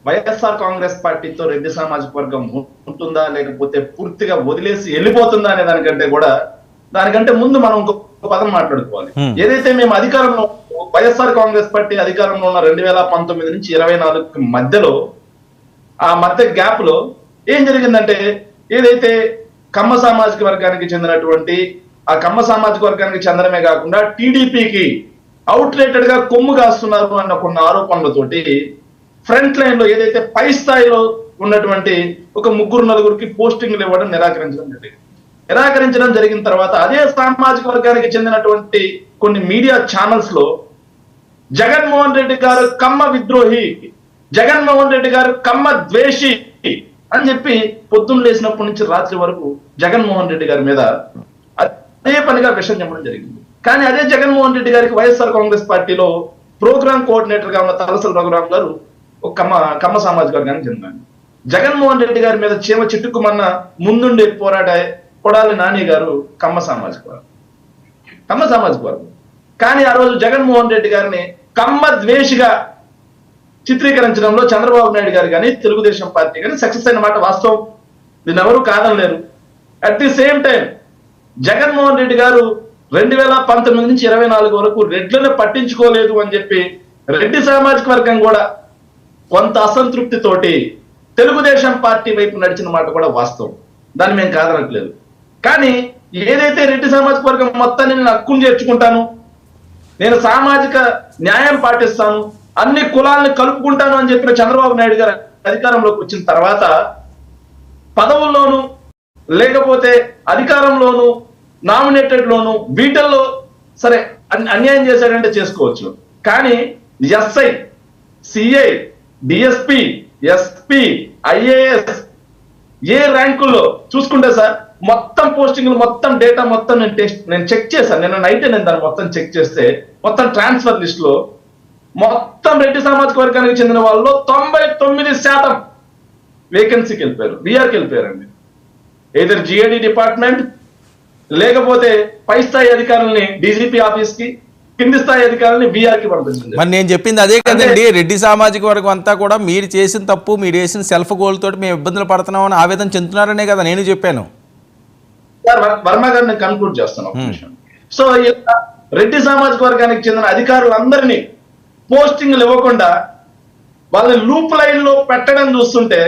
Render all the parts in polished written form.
వైఎస్ఆర్ కాంగ్రెస్ పార్టీతో రెడ్డి సామాజిక వర్గం ఉంటుందా లేకపోతే పూర్తిగా వదిలేసి వెళ్ళిపోతుందా అనే దానికంటే ముందు మనం ఇంకొక పదం మాట్లాడుకోవాలి. ఏదైతే మేము అధికారంలో వైఎస్ఆర్ కాంగ్రెస్ పార్టీ అధికారంలో ఉన్న 2019 నుంచి 24 మధ్యలో ఆ మధ్య గ్యాప్ లో ఏం జరిగిందంటే, ఏదైతే కమ్మ సామాజిక వర్గానికి చెందినటువంటి ఆ కమ్మ సామాజిక వర్గానికి చెందడమే కాకుండా టీడీపీకి అవుట్రేటెడ్ గా కొమ్ము కాస్తున్నారు అన్న కొన్ని ఆరోపణలతోటి ఫ్రంట్ లైన్ లో ఏదైతే పై స్థాయిలో ఉన్నటువంటి ఒక 3-4 పోస్టింగ్లు ఇవ్వడం నిరాకరించడం జరిగిన తర్వాత అదే సామాజిక వర్గానికి చెందినటువంటి కొన్ని మీడియా ఛానల్స్ లో జగన్మోహన్ రెడ్డి గారు కమ్మ విద్రోహి, జగన్మోహన్ రెడ్డి గారు కమ్మ ద్వేషి అని చెప్పి పొద్దున్న లేసినప్పటి నుంచి రాత్రి వరకు జగన్మోహన్ రెడ్డి గారి మీద అదే పనిగా విషయం చెప్పడం జరిగింది. కానీ అదే జగన్మోహన్ రెడ్డి గారికి వైఎస్ఆర్ కాంగ్రెస్ పార్టీలో ప్రోగ్రామ్ కోఆర్డినేటర్ గా ఉన్న తలసల రఘురామ్ గారు ఒక కమ్మ సామాజిక వర్గానికి చెందారు. జగన్మోహన్ రెడ్డి గారి మీద చీమ చిట్టుకుమన్న ముందుండే పోరాడే కొడాలి నాని గారు కమ్మ సామాజిక వర్గం. కానీ ఆ రోజు జగన్మోహన్ రెడ్డి గారిని కమ్మ ద్వేషిగా చిత్రీకరించడంలో చంద్రబాబు నాయుడు గారు కానీ తెలుగుదేశం పార్టీ కానీ సక్సెస్ అయిన మాట వాస్తవం, దీన్ని ఎవరు కాదనలేరు. At the same time Jaganmohan Reddy గారు 2019 నుంచి 24 వరకు రెడ్లను పట్టించుకోలేదు అని చెప్పి రెడ్డి సామాజిక వర్గం కూడా కొంత అసంతృప్తితోటి తెలుగుదేశం పార్టీ వైపు నడిచిన మాట కూడా వాస్తవం, దాన్ని మేము కాదనట్లేదు. కానీ ఏదైతే రెడ్డి సామాజిక వర్గం మొత్తాన్ని నేను హక్కును చేర్చుకుంటాను, నేను సామాజిక న్యాయం పాటిస్తాను, అన్ని కులాలను కలుపుకుంటాను అని చెప్పిన చంద్రబాబు నాయుడు గారు అధికారంలోకి వచ్చిన తర్వాత పదవుల్లోనూ లేకపోతే అధికారంలోనూ నామినేటెడ్ లోను వీటిల్లో సరే అన్యాయం చేశాడంటే చేసుకోవచ్చు. కానీ SI, CI, DSP, SP, IAS ఏ ర్యాంకుల్లో చూసుకుంటే సార్ మొత్తం పోస్టింగ్లు మొత్తం డేటా మొత్తం నేను చెక్ చేశాను. నిన్న నైట్ నేను దాన్ని మొత్తం చెక్ చేస్తే మొత్తం ట్రాన్స్ఫర్ లిస్ట్ లో మొత్తం రెడ్డి సామాజిక వర్గానికి చెందిన వాళ్ళలో 99% వేకెన్సీకి వెళ్ళిపోయారు, విఆర్కి వెళ్ళిపోయారండి. ఏదర్ జిఏడి డిపార్ట్మెంట్ లేకపోతే పై స్థాయి అధికారులని డీజీపీ ఆఫీస్ కి, కింది స్థాయి అధికారులని విఆర్ కి పంపించింది. మరి నేను చెప్పింది అదే కదండి, రెడ్డి సామాజిక వర్గం అంతా కూడా మీరు చేసిన తప్పు, మీరు వేసిన సెల్ఫ్ గోల్ తోటి మేము ఇబ్బందులు పడుతున్నాం అని ఆవేదన చెందుతున్నారనే కదా నేను చెప్పాను. వర్మ గారు నేను కన్క్లూడ్ చేస్తాను ఒక నిమిషం. సో రెడ్డి సామాజిక వర్గానికి చెందిన అధికారులందరినీ పోస్టింగ్లు ఇవ్వకుండా వాళ్ళని లూప్ లైన్ లో పెట్టడం చూస్తుంటే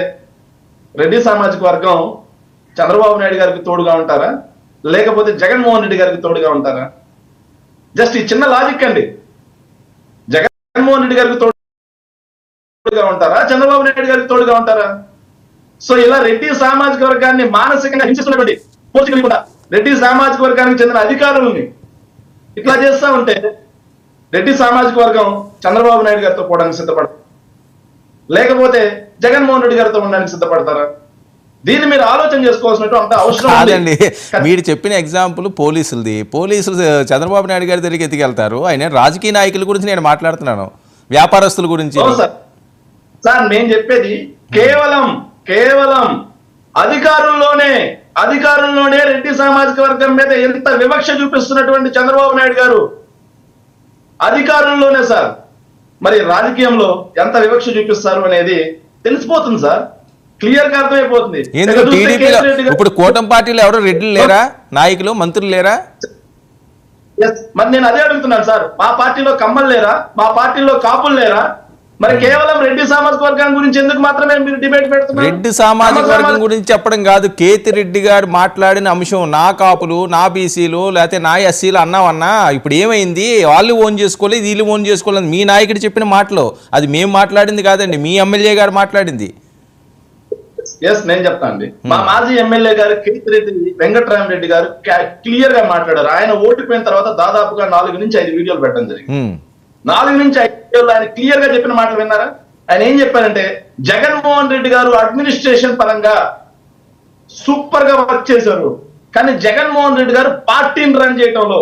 రెడ్డి సామాజిక వర్గం చంద్రబాబు నాయుడు గారికి తోడుగా ఉంటారా లేకపోతే జగన్మోహన్ రెడ్డి గారికి తోడుగా ఉంటారా? జస్ట్ ఈ చిన్న లాజిక్ అండి. జగన్మోహన్ రెడ్డి గారికి తోడుగా ఉంటారా, చంద్రబాబు నాయుడు గారికి తోడుగా ఉంటారా? సో ఇలా రెడ్డి సామాజిక వర్గాన్ని మానసికంగా హింసిస్తున్నటువంటి పోస్టింగ్లు కూడా రెడ్డి సామాజిక వర్గానికి చెందిన అధికారులని ఇట్లా చేస్తా ఉంటే రెడ్డి సామాజిక వర్గం చంద్రబాబు నాయుడు గారితో పోవడానికి సిద్ధపడతారు లేకపోతే జగన్మోహన్ రెడ్డి గారితో ఉండడానికి సిద్ధపడతారా? దీన్ని మీరు ఆలోచన చేసుకోవాల్సినటువంటి అవసరం కాదండి. మీరు చెప్పిన ఎగ్జాంపుల్ పోలీసులు చంద్రబాబు నాయుడు గారి దగ్గరికి ఎత్తుకెళ్తారు. ఆయన రాజకీయ నాయకుల గురించి నేను మాట్లాడుతున్నాను, వ్యాపారస్తుల గురించి సార్. నేను చెప్పేది కేవలం అధికారుల్లోనే రెడ్డి సామాజిక వర్గం మీద ఎంత వివక్ష చూపిస్తున్నటువంటి చంద్రబాబు నాయుడు గారు అధికారుల్లోనే సార్, మరి రాజకీయంలో ఎంత వివక్ష చూపిస్తారు అనేది తెలిసిపోతుంది సార్, క్లియర్ గా అర్థమైపోతుంది. ఇప్పుడు కూటమి పార్టీలో ఎవరు రెడ్డిలు లేరా, నాయకులు మంత్రులు లేరా? మరి నేను అదే అడుగుతున్నాను సార్, మా పార్టీలో కమ్మలు లేరా, మా పార్టీలో కాపులు లేరా? మరి కేవలం రెడ్డి సామాజిక వర్గం గురించి ఎందుకు మాత్రమే మీరు డిబేట్ పెడుతున్నారు? రెడ్డి సామాజిక వర్గం గురించి చెప్పడం కాదు, కేతి రెడ్డి గారు మాట్లాడిన అంశం నా కాపులు, నా బీసీలు, లేకపోతే నా ఎస్సీలు అన్నావన్నా. ఇప్పుడు ఏమైంది? వాళ్ళు ఓన్ చేసుకోలేదు, వీళ్ళు ఓన్ చేసుకోలేదు. మీ నాయకుడు చెప్పిన మాటలు, అది మేము మాట్లాడింది కాదండి, మీ ఎమ్మెల్యే గారు మాట్లాడింది. నేను చెప్తా అండి, మా మాజీ ఎమ్మెల్యే గారు కేతిరెడ్డి వెంకటరామరెడ్డి గారు క్లియర్ గా మాట్లాడారు. ఆయన ఓడిపోయిన తర్వాత దాదాపుగా 4 నుంచి 5 వీడియోలు పెట్టడం జరిగింది. 4 నుంచి 5 వీడియోలు ఆయన క్లియర్ గా చెప్పిన మాటలు విన్నారా? ఆయన ఏం చెప్పారంటే, జగన్మోహన్ రెడ్డి గారు అడ్మినిస్ట్రేషన్ పరంగా సూపర్ గా వర్క్ చేశారు, కానీ జగన్మోహన్ రెడ్డి గారు పార్టీని రన్ చేయడంలో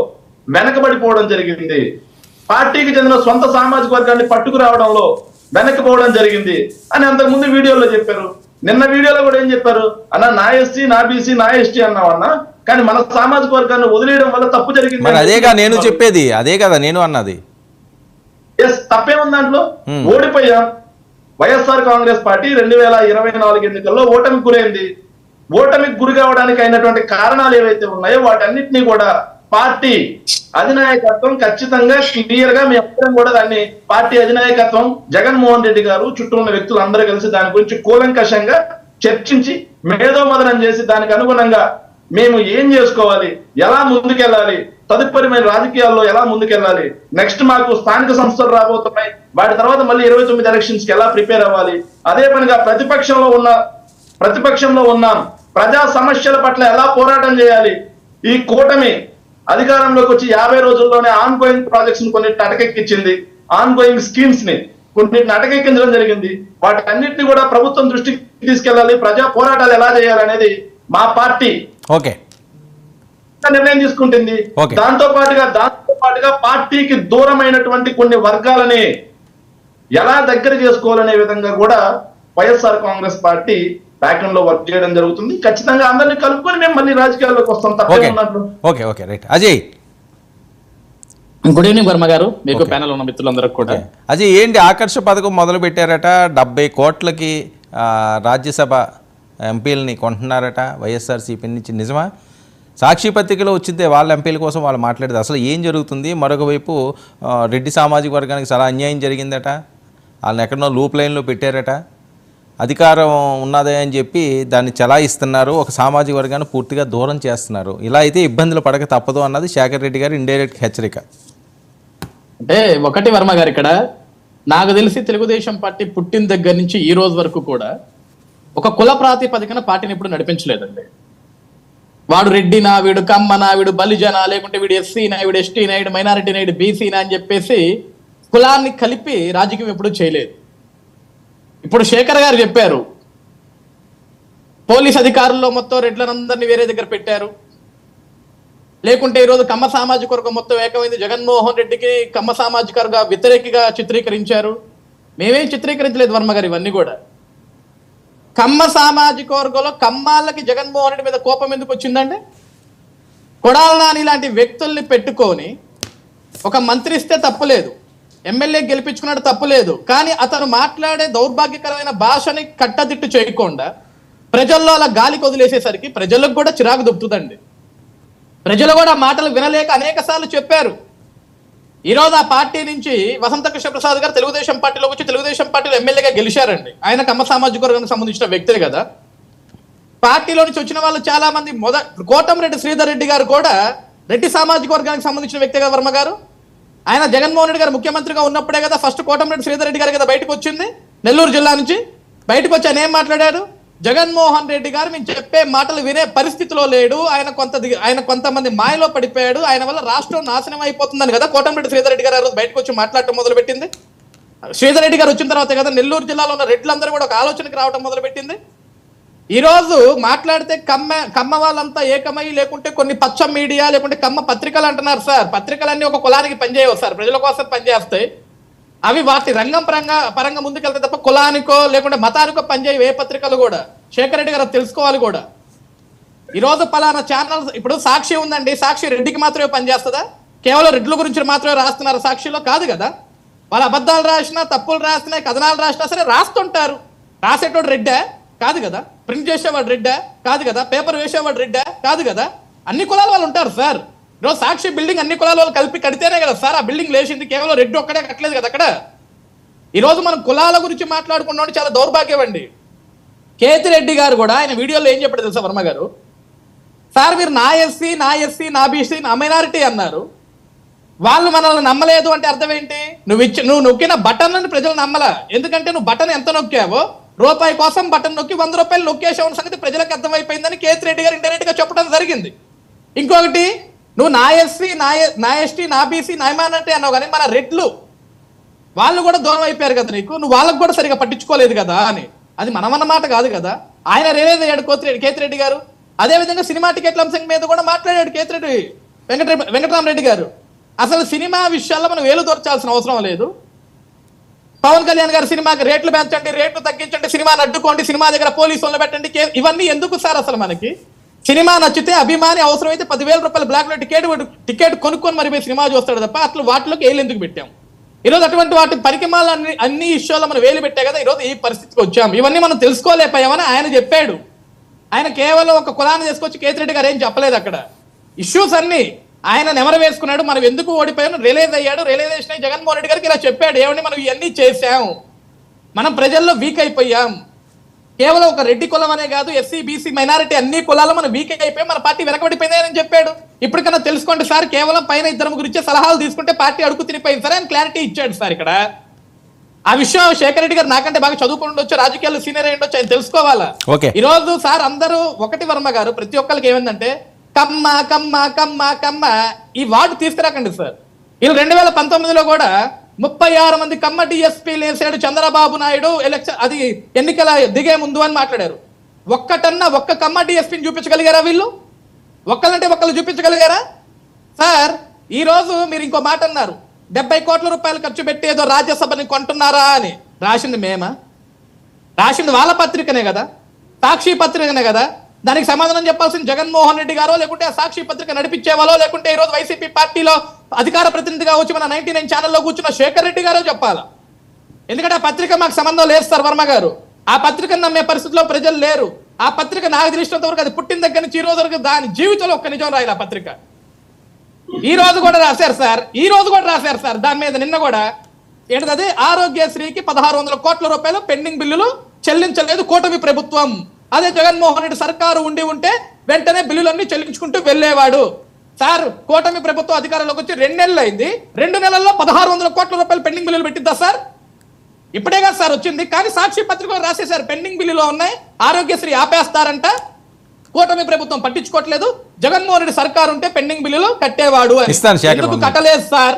వెనకబడిపోవడం జరిగింది, పార్టీకి చెందిన సొంత సామాజిక వర్గాన్ని పట్టుకురావడంలో వెనకపోవడం జరిగింది అని అంతకుముందు వీడియోలో చెప్పారు. నిన్న వీడియోలో కూడా ఏం చెప్పారు అన్న, నా ఎస్సీ, నా బీసీ, నా ఎస్టీ అన్నావన్నా, కానీ మన సామాజిక వర్గాన్ని వదిలేయడం వల్ల తప్పు జరిగింది. అదేగా నేను చెప్పేది, అదే కదా నేను అన్నది. తప్పేముంది దాంట్లో? ఓడిపోయాం, వైఎస్ఆర్ కాంగ్రెస్ పార్టీ 2024 ఎన్నికల్లో ఓటమికి గురైంది. ఓటమికి గురి కావడానికి అయినటువంటి కారణాలు ఏవైతే ఉన్నాయో వాటన్నిటినీ కూడా పార్టీ అధినాయకత్వం ఖచ్చితంగా క్లియర్ గా మీ అందరం కూడా దాన్ని పార్టీ అధినాయకత్వం జగన్మోహన్ రెడ్డి గారు చుట్టూ ఉన్న వ్యక్తులు అందరూ కలిసి దాని గురించి కూలంకషంగా చర్చించి మేధోమదనం చేసి దానికి అనుగుణంగా మేము ఏం చేసుకోవాలి, ఎలా ముందుకెళ్ళాలి, తదుపరి మేము రాజకీయాల్లో ఎలా ముందుకెళ్ళాలి, నెక్స్ట్ మాకు స్థానిక సంస్థలు రాబోతున్నాయి, వాటి తర్వాత మళ్ళీ 29 ఎలక్షన్స్ కి ఎలా ప్రిపేర్ అవ్వాలి, అదే పనిగా ప్రతిపక్షంలో ఉన్నాం, ప్రజా సమస్యల పట్ల ఎలా పోరాటం చేయాలి, ఈ కూటమి అధికారంలోకి వచ్చి 50 రోజుల్లోనే ఆన్ గోయింగ్ ప్రాజెక్ట్స్ కొన్నిటిని అటకెక్కించింది, ఆన్ గోయింగ్ స్కీమ్స్ ని కొన్నిటిని అటకెక్కించడం జరిగింది. వాటన్నిటిని కూడా ప్రభుత్వం దృష్టికి తీసుకెళ్ళాలి, ప్రజా పోరాటాలు ఎలా చేయాలనేది మా పార్టీ నిర్ణయం తీసుకుంటుంది. దాంతో పాటుగా పార్టీకి దూరమైనటువంటి కొన్ని వర్గాలని ఎలా దగ్గర చేసుకోవాలనే విధంగా కూడా వైఎస్ఆర్ కాంగ్రెస్ పార్టీ బ్యాక్గ్రౌండ్ లో వర్క్ చేయడం జరుగుతుంది. ఖచ్చితంగా అందరినీ కలుపుకొని మేము మళ్ళీ రాజకీయాల్లోకి వస్తాం తప్పే ఉన్నట్లు. అజయ్, గుడ్ ఈవినింగ్ వర్మ గారు, మీకు ప్యానల్ ఉన్న మిత్రులందరికీ కూడా. అజయ్, ఏంటి ఆకర్ష పథకం మొదలు పెట్టారట, 70 కోట్లకి రాజ్యసభ ఎంపీలని కొంటున్నారట వైఎస్ఆర్సీపీ నుంచి, నిజమా? సాక్షి పత్రికలో వచ్చిందే వాళ్ళ ఎంపీల కోసం వాళ్ళు మాట్లాడేది. అసలు ఏం జరుగుతుంది? మరొక వైపు రెడ్డి సామాజిక వర్గానికి చాలా అన్యాయం జరిగిందట, వాళ్ళని ఎక్కడో లూప్ లైన్లో పెట్టారట, అధికారం ఉన్నదే అని చెప్పి దాన్ని చలాయిస్తున్నారు, ఒక సామాజిక వర్గాన్ని పూర్తిగా దూరం చేస్తున్నారు. ఇలా అయితే ఇబ్బందులు పడక తప్పదు అన్నది శేఖర్ రెడ్డి గారు ఇండైరెక్ట్ హెచ్చరిక. అంటే ఒకటి వర్మ గారు, ఇక్కడ నాకు తెలిసి తెలుగుదేశం పార్టీ పుట్టిన దగ్గర నుంచి ఈ రోజు వరకు కూడా ఒక కుల ప్రాతిపదికన పార్టీని ఎప్పుడు నడిపించలేదండి. వాడు రెడ్డినా, వీడు కమ్మనా, వీడు బలిజనా, లేకుంటే వీడు ఎస్సీనా, వీడు ఎస్టీనా, వీడు మైనారిటీనా, వీడు బీసీనా అని చెప్పేసి కులాన్ని కలిపి రాజకీయం ఎప్పుడూ చేయలేదు. ఇప్పుడు శేఖర్ గారు చెప్పారు, పోలీస్ అధికారుల్లో మొత్తం రెడ్లందరినీ వేరే దగ్గర పెట్టారు, లేకుంటే ఈరోజు కమ్మ సామాజిక వర్గం మొత్తం ఏకమైంది, జగన్మోహన్ రెడ్డికి కమ్మ సామాజిక వర్గ వ్యతిరేకిగా చిత్రీకరించారు. మేమేం చిత్రీకరించలేదు వర్మ గారు, ఇవన్నీ కూడా కమ్మ సామాజిక వర్గంలో కమ్మాళ్ళకి జగన్మోహన్ రెడ్డి మీద కోపం ఎందుకు వచ్చిందండి? కొడాలి నాని లాంటి వ్యక్తుల్ని పెట్టుకొని ఒక మంత్రి ఇస్తే తప్పులేదు, ఎమ్మెల్యే గెలిపించుకున్నాడు తప్పులేదు, కానీ అతను మాట్లాడే దౌర్భాగ్యకరమైన భాషని కట్టదిట్టు చేయకుండా ప్రజల్లో అలా గాలికి వదిలేసేసరికి ప్రజలకు కూడా చిరాకు దుప్పుతుందండి. ప్రజలు కూడా మాటలు వినలేక అనేక సార్లు చెప్పారు. ఈరోజు ఆ పార్టీ నుంచి వసంత కృష్ణ ప్రసాద్ గారు తెలుగుదేశం పార్టీలోకి వచ్చి తెలుగుదేశం పార్టీలో ఎమ్మెల్యేగా గెలిచారండి. ఆయన కమ్మ సామాజిక వర్గానికి సంబంధించిన వ్యక్తే కదా. పార్టీలో నుంచి వచ్చిన వాళ్ళు చాలా మంది, కోటంరెడ్డి శ్రీధర్ రెడ్డి గారు కూడా రెడ్డి సామాజిక వర్గానికి సంబంధించిన వ్యక్తే కదా వర్మ గారు. ఆయన జగన్మోహన్ రెడ్డి గారు ముఖ్యమంత్రిగా ఉన్నప్పుడే కదా ఫస్ట్ కోటంరెడ్డి శ్రీధర్ రెడ్డి గారు కదా బయటకు వచ్చింది, నెల్లూరు జిల్లా నుంచి బయటకు వచ్చి ఆయన ఏం మాట్లాడారు? జగన్మోహన్ రెడ్డి గారు మేము చెప్పే మాటలు వినే పరిస్థితిలో లేడు, ఆయన కొంతమంది మాయలో పడిపోయాడు, ఆయన వల్ల రాష్ట్రం నాశనం అయిపోతుందని కదా కోటంరెడ్డి శ్రీధర్ రెడ్డి గారు బయటకు వచ్చి మాట్లాడటం మొదలుపెట్టింది. శ్రీధర్ రెడ్డి గారు వచ్చిన తర్వాత కదా నెల్లూరు జిల్లాలో ఉన్న రెడ్లందరూ కూడా ఒక ఆలోచనకి రావడం మొదలుపెట్టింది. ఈ రోజు మాట్లాడితే కమ్మ వాళ్ళంతా ఏకమై, లేకుంటే కొన్ని పచ్చ మీడియా, లేకుంటే కమ్మ పత్రికలు అంటున్నారు. సార్, పత్రికలన్నీ ఒక కులానికి పనిచేయవు సార్, ప్రజల కోసం పనిచేస్తాయి. అవి వాటి రంగం పరంగా ముందుకెళ్తే తప్ప కులానికో లేకుంటే మతానికో పనిచేయవు ఏ పత్రికలు కూడా. శేఖర్ రెడ్డి గారు తెలుసుకోవాలి కూడా. ఈరోజు పలానా ఛానల్, ఇప్పుడు సాక్షి ఉందండి, సాక్షి రెడ్డికి మాత్రమే పనిచేస్తుందా? కేవలం రెడ్ల గురించి మాత్రమే రాస్తున్నారు సాక్షిలో? కాదు కదా. వాళ్ళు అబద్ధాలు రాసినా, తప్పులు రాసినా, కథనాలు రాసినా సరే రాస్తుంటారు. రాసేటోడు రెడ్డా? కాదు కదా. ప్రింట్ చేసేవాడు రెడ్డా? కాదు కదా. పేపర్ వేసేవాడు రెడ్డా? కాదు కదా. అన్ని కులాల వాళ్ళు ఉంటారు సార్. ఈరోజు సాక్షి బిల్డింగ్ అన్ని కులాల వాళ్ళు కలిపి కడితేనే కదా సార్ ఆ బిల్డింగ్ లేచింది. కేవలం రెడ్డి ఒక్కడే కట్టలేదు కదా అక్కడ. ఈరోజు మనం కులాల గురించి మాట్లాడుకున్నాం, చాలా దౌర్భాగ్యం అండి. కేతిరెడ్డి గారు కూడా ఆయన వీడియోలో ఏం చెప్పాడు తెలుసా వర్మ గారు? సార్, మీరు నా ఎస్సీ, నా బీసీ, నా మైనారిటీ అన్నారు, వాళ్ళు మనల్ని నమ్మలేదు అంటే అర్థం ఏంటి? నువ్వు నొక్కిన బటన్ ప్రజలు నమ్మలా. ఎందుకంటే నువ్వు బటన్ ఎంత నొక్కావో, రూపాయి కోసం బటన్ నొక్కి 100 రూపాయలు నొక్కేసావు సంగతి ప్రజలకు అర్థమైపోయిందని కేతిరెడ్డి గారు ఇండైరెక్ట్ గా చెప్పడం జరిగింది. ఇంకొకటి, నువ్వు నా ఎస్సీ, నా ఎస్టీ, నా బీసీ, నా మైనారిటీ అన్నావు, కానీ మన రెడ్లు వాళ్ళు కూడా దూరం అయిపోయారు కదా నీకు, నువ్వు వాళ్ళకు కూడా సరిగా పట్టించుకోలేదు కదా అని. అది మనమన్న మాట కాదు కదా. ఆయన రిలీజ్ అయ్యాడు కేతిరెడ్డి గారు. అదేవిధంగా సినిమా టికెట్ల అంశం మీద కూడా మాట్లాడాడు వెంకటరామరెడ్డి గారు. అసలు సినిమా విషయాల్లో మనం వేలు దొరచాల్సిన అవసరం లేదు. పవన్ కళ్యాణ్ గారు సినిమాకి రేట్లు పెంచండి, రేట్లు తగ్గించండి, సినిమాని అడ్డుకోండి, సినిమా దగ్గర పోలీసులను పెట్టండి, ఇవన్నీ ఎందుకు సార్? అసలు మనకి సినిమా నచ్చితే అభిమాని అవసరమైతే 10,000 రూపాయలు బ్లాక్ లో టికెట్ కొనుక్కొని మరి సినిమా చూస్తాడు తప్ప అసలు వాటిలోకి ఏళ్ళు ఎందుకు పెట్టాం? ఈరోజు అటువంటి వాటి పరికమాల అన్ని ఇష్యూలో మనం వేలు పెట్టే కదా ఈరోజు ఈ పరిస్థితికి వచ్చాం. ఇవన్నీ మనం తెలుసుకోలేకపోయామని ఆయన చెప్పాడు. ఆయన కేవలం ఒక కులాన్ని తీసుకొచ్చి కేతిరెడ్డి గారు ఏం చెప్పలేదు. అక్కడ ఇష్యూస్ అన్ని ఆయన నెమరు వేసుకున్నాడు. మనం ఎందుకు ఓడిపోయాను రియలైజ్ అయ్యాడు. రియలైజేషన్ అయ్యి జగన్మోహన్ రెడ్డి గారికి ఇలా చెప్పాడు, ఏమండి మనం ఇవన్నీ చేశాం, మనం ప్రజల్లో వీక్ అయిపోయాం, కేవలం ఒక రెడ్డి కులం అనే కాదు ఎస్సీ బీసీ మైనారిటీ అన్ని కులాలు మనం వీక్ అయిపోయి మన పార్టీ వెనకబడిపోయింది అని చెప్పాడు. ఇప్పటికన్నా తెలుసుకోండి సార్, కేవలం పైన ఇద్దరు గురించి సలహాలు తీసుకుంటే పార్టీ అడుగు తినిపోయింది సార్ అని క్లారిటీ ఇచ్చాడు సార్. ఇక్కడ ఆ విషయం శేఖర్ రెడ్డి గారు నాకంటే బాగా చదువుకుని ఉండొచ్చు, రాజకీయాల్లో సీనియర్ అయి ఉండొచ్చు, ఆయన తెలుసుకోవాలా. ఈ రోజు సార్ అందరూ ఒకటి వర్మ గారు ప్రతి ఒక్కరికి ఏమైందంటే కమ్మ కమ్మ కమ్మ కమ్మ ఈ వార్డు తీసుకురాకండి సార్. వీళ్ళు 2019లో కూడా 36 మంది కమ్మ డిఎస్పీలు వేసాడు చంద్రబాబు నాయుడు ఎలక్షన్ అది ఎన్నికల దిగే ముందు అని మాట్లాడారు. ఒక్క కమ్మ డిఎస్పీని చూపించగలిగారా వీళ్ళు? ఒక్కలంటే ఒక్కళ్ళు చూపించగలిగారా సార్? ఈ రోజు మీరు ఇంకో మాట అన్నారు, 70 కోట్ల రూపాయలు ఖర్చు పెట్టి ఏదో రాజ్యసభని కొంటున్నారా అని. రాసింది మేమా? రాసింది వాళ్ళ పత్రికనే కదా, సాక్షి పత్రికనే కదా. దానికి సమాధానం చెప్పాల్సిన జగన్మోహన్ రెడ్డి గారో, లేకుంటే ఆ సాక్షి పత్రిక నడిపించేవాళ్ళో, లేకుంటే ఈ రోజు వైసీపీ పార్టీలో అధికార ప్రతినిధిగా వచ్చి మన 99 ఛానల్లో కూర్చున్న శేఖర్ రెడ్డి గారో చెప్పాలా. ఎందుకంటే ఆ పత్రిక మాకు సంబంధం లేదు సార్ వర్మ గారు. ఆ పత్రికను నమ్మే పరిస్థితిలో ప్రజలు లేరు. ఆ పత్రిక నాకు తెలిసినంత వరకు అది పుట్టిన దగ్గర నుంచి ఈ రోజు వరకు దాని జీవితంలో ఒక్క నిజం రాయాలి. ఆ పత్రిక ఈ రోజు కూడా రాశారు సార్. దాని మీద నిన్న కూడా ఏంటది, ఆరోగ్యశ్రీకి 1600 కోట్ల రూపాయలు పెండింగ్ బిల్లులు చెల్లించలేదు కూటమి ప్రభుత్వం. అదే జగన్మోహన్ రెడ్డి సర్కారు ఉంటే వెంటనే బిల్లులన్నీ చెల్లించుకుంటూ వెళ్లేవాడు. సార్ కూటమి ప్రభుత్వం అధికారంలోకి వచ్చి 2 నెలలు అయింది. 2 నెలల్లో 1600 కోట్ల రూపాయలు పెండింగ్ బిల్లులు పెట్టిద్దా సార్? ఇప్పుడే కదా సార్ వచ్చింది. కానీ సాక్షి పత్రికలో రాసేశారు పెండింగ్ బిల్లులో ఉన్నాయి, ఆరోగ్యశ్రీ ఆపేస్తారంట, కూటమి ప్రభుత్వం పట్టించుకోవట్లేదు, జగన్మోహన్ రెడ్డి సర్కారు ఉంటే పెండింగ్ బిల్లులు కట్టేవాడు అని. ఎందుకు కట్టలేదు సార్?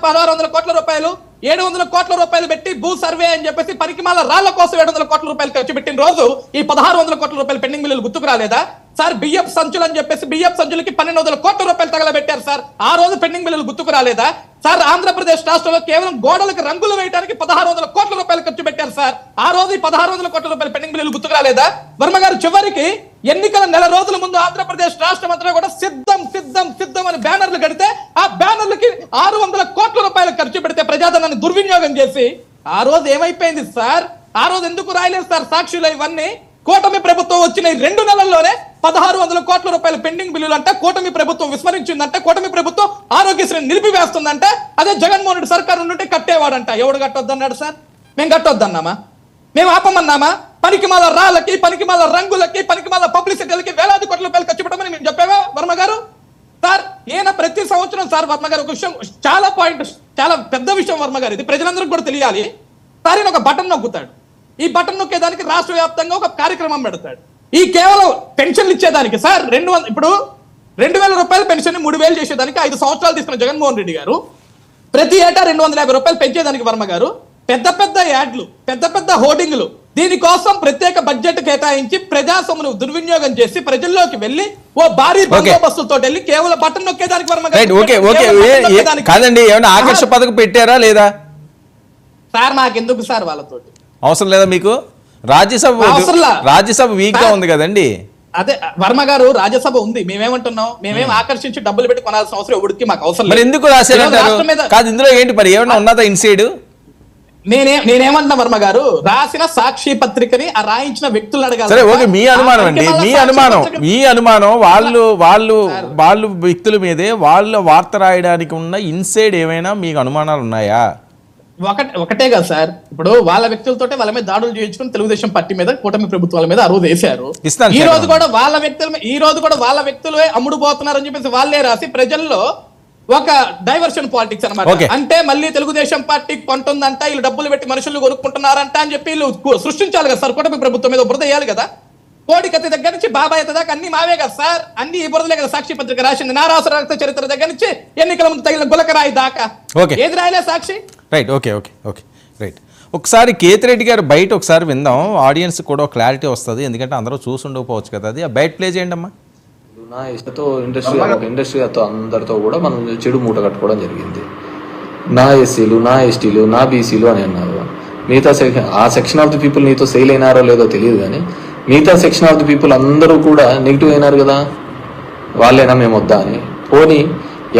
1600 కోట్ల రూపాయలు 700 కోట్ల రూపాయలు పెట్టి భూ సర్వే అని చెప్పేసి పరికిమాల రాళ్ల కోసం 700 కోట్ల రూపాయలు ఖర్చు పెట్టిన రోజు ఈ 1600 కోట్ల రూపాయలు పెండింగ్ బిల్లులు గుర్తుకు రాలేదా సార్? బియ్యపు సంచులు అని చెప్పేసి బియ్యపు సంచులకి 1200 కోట్ల రూపాయలు తగలబెట్టారు సార్. ఆ రోజు పెండింగ్ బిల్లులు గుర్తుకు రాలేదా సార్? ఆంధ్రప్రదేశ్ రాష్ట్రంలో కేవలం గోడలకు రంగులు వేయడానికి 1600 కోట్ల రూపాయలు ఖర్చు పెట్టారు సార్. ఆ రోజు ఈ 1600 కోట్ల రూపాయలు పెండింగ్ బిల్లులు గుర్తుకు రాలేదా వర్మ గారు? చివరికి ఎన్నికల నెల రోజుల ముందు ఆంధ్రప్రదేశ్ రాష్ట్రం అంతా కూడా సిద్ధం సిద్ధం సిద్ధం అని బ్యానర్లు కడితే ఆ బ్యానర్లకి 600 కోట్ల రూపాయలు ఖర్చు పెడితే ప్రజాధనాన్ని దుర్వినియోగం చేసి ఆ రోజు ఏమైపోయింది సార్? ఆ రోజు ఎందుకు రాయలేదు సార్ సాక్షులు ఇవన్నీ? కూటమి ప్రభుత్వం వచ్చిన 2 నెలల్లోనే 1600 కోట్ల రూపాయల పెండింగ్ బిల్లులు అంటే కూటమి ప్రభుత్వం విస్మరించిందంటే, కూటమి ప్రభుత్వం ఆరోగ్యశ్రీని నిలిపివేస్తుందంటే, అదే జగన్మోహన్ రెడ్డి సర్కారు ఉంటే కట్టేవాడంట. ఎవడు కట్టొద్దన్నాడు సార్? మేము కట్టొద్దన్నామా? మేము ఆపమన్నామా? పనికిమాల రాళ్ళకి, పనికిమాల రంగులకి, పనికిమాల పబ్లిసిటీలకి వేలాది కోట్ల రూపాయలు ఖర్చు పెట్టమని మేము చెప్పావా వర్మ గారు? సార్ ఈయన ప్రతి సంవత్సరం సార్ వర్మ గారు ఒక విషయం చాలా పెద్ద విషయం వర్మ గారు, ఇది ప్రజలందరికీ కూడా తెలియాలి. సార్ ఈయన ఒక బటన్ నొక్కుతాడు. ఈ బటన్ నొక్కేదానికి రాష్ట్ర వ్యాప్తంగా ఒక కార్యక్రమం పెడతాడు. ఈ కేవలం పెన్షన్లు ఇచ్చేదానికి సార్ ఇప్పుడు 2000 రూపాయల పెన్షన్ 3000 చేసేదానికి 5 సంవత్సరాలు తీసుకున్న జగన్మోహన్ రెడ్డి గారు ప్రతి ఏటా 250 రూపాయలు పెంచేదానికి వర్మ గారు పెద్ద పెద్ద యాడ్లు, పెద్ద పెద్ద హోర్డింగ్లు, దీనికోసం ప్రత్యేక బడ్జెట్ కేటాయించి ప్రజాసొమ్మును దుర్వినియోగం చేసి ప్రజల్లోకి వెళ్లి ఓ భారీ బందోబస్తులతో వెళ్ళి కేవలం బటన్ నొక్కేదానికి వర్మ గారు కాదండి. ఏమైనా ఆకర్ష పథకం పెట్టారా లేదా సార్? మాకెందుకు సార్ వాళ్ళతోటి అవసరం లేదా మీకు? రాజ్యసభ వీక్ గా ఉంది కదండి. అదే వర్మ గారు, రాజ్యసభ ఉంది, మేమేమంటున్నాం, మేమేం ఆకర్షించి డబ్బులు పెట్టి కొనాల్సిన అవసరం ఎవరికి మాకు అవసరం లేదు. ఎందుకు రాశారంటారు? కాదు, ఇందులో ఏంటి మరి ఏమన్నా ఉన్నదా ఇన్సైడ్? నేనేమంటున్నా వర్మ గారు, రాసిన సాక్షి పత్రికని ఆ రాయించిన వ్యక్తులు అడగాలి. సరే ఓకే, మీ అనుమానం అండి, మీ అనుమానం వాళ్ళు వ్యక్తుల మీదే వాళ్ళ వార్త రాయడానికి ఉన్న ఇన్సైడ్ ఏమైనా మీకు అనుమానాలు ఉన్నాయా? ఒకటే కదా సార్, ఇప్పుడు వాళ్ళ వ్యక్తులతోటే వాళ్ళ మీద దాడులు చేయించుకుని తెలుగుదేశం పార్టీ మీద, కూటమి ప్రభుత్వాల మీద ఆ రోజు వేశారు. ఈ రోజు కూడా వాళ్ళ వ్యక్తులే అమ్ముడు పోతున్నారని చెప్పేసి వాళ్ళే రాసి ప్రజల్లో ఒక డైవర్షన్ పాలిటిక్స్ అన్నమాట. అంటే మళ్ళీ తెలుగుదేశం పార్టీ కొంటుందంట, వీళ్ళు డబ్బులు పెట్టి మనుషులు కొనుక్కుంటున్నారంట అని చెప్పి వీళ్ళు సృష్టించాలి కదా సార్. కూటమి ప్రభుత్వం మీద బురద వేయాలి కదా. కోడికత్తి దగ్గర నుంచి బాబాయ్ దాకా అన్ని మావే కదా సార్, అన్ని ఈ బురదలే కదా సాక్షి పత్రిక రాసింది. నారాసు రక్త చరిత్ర దగ్గర నుంచి ఎన్నికల ముందు తగిలిన గులకరాయి దాకా ఏది రాయలే Sakshi. Right, okay okay okay right. ఒకసారి కేతిరెడ్డి గారు బయట ఒకసారి విందాం, ఆడియన్స్ కూడా క్లారిటీ వస్తుంది, ఎందుకంటే అందరూ చూసి ఉండకపోవచ్చు కదా. అది బయట ప్లే చేయండి అమ్మా. నా ఇష్టతో ఇండస్ట్రీతో అందరితో కూడా మనం చెడు మూట కట్టుకోవడం జరిగింది. నా ఎస్సీలు, నా ఎస్టీలు, నా బీసీలు అని అన్నారు. మిగతా ఆ సెక్షన్ ఆఫ్ ది పీపుల్ నీతో సెయిల్ అయినారో లేదో తెలియదు, కానీ మిగతా సెక్షన్ ఆఫ్ ది పీపుల్ అందరూ కూడా నెగిటివ్ అయినారు కదా. వాళ్ళైనా మేము వద్దా అని. పోనీ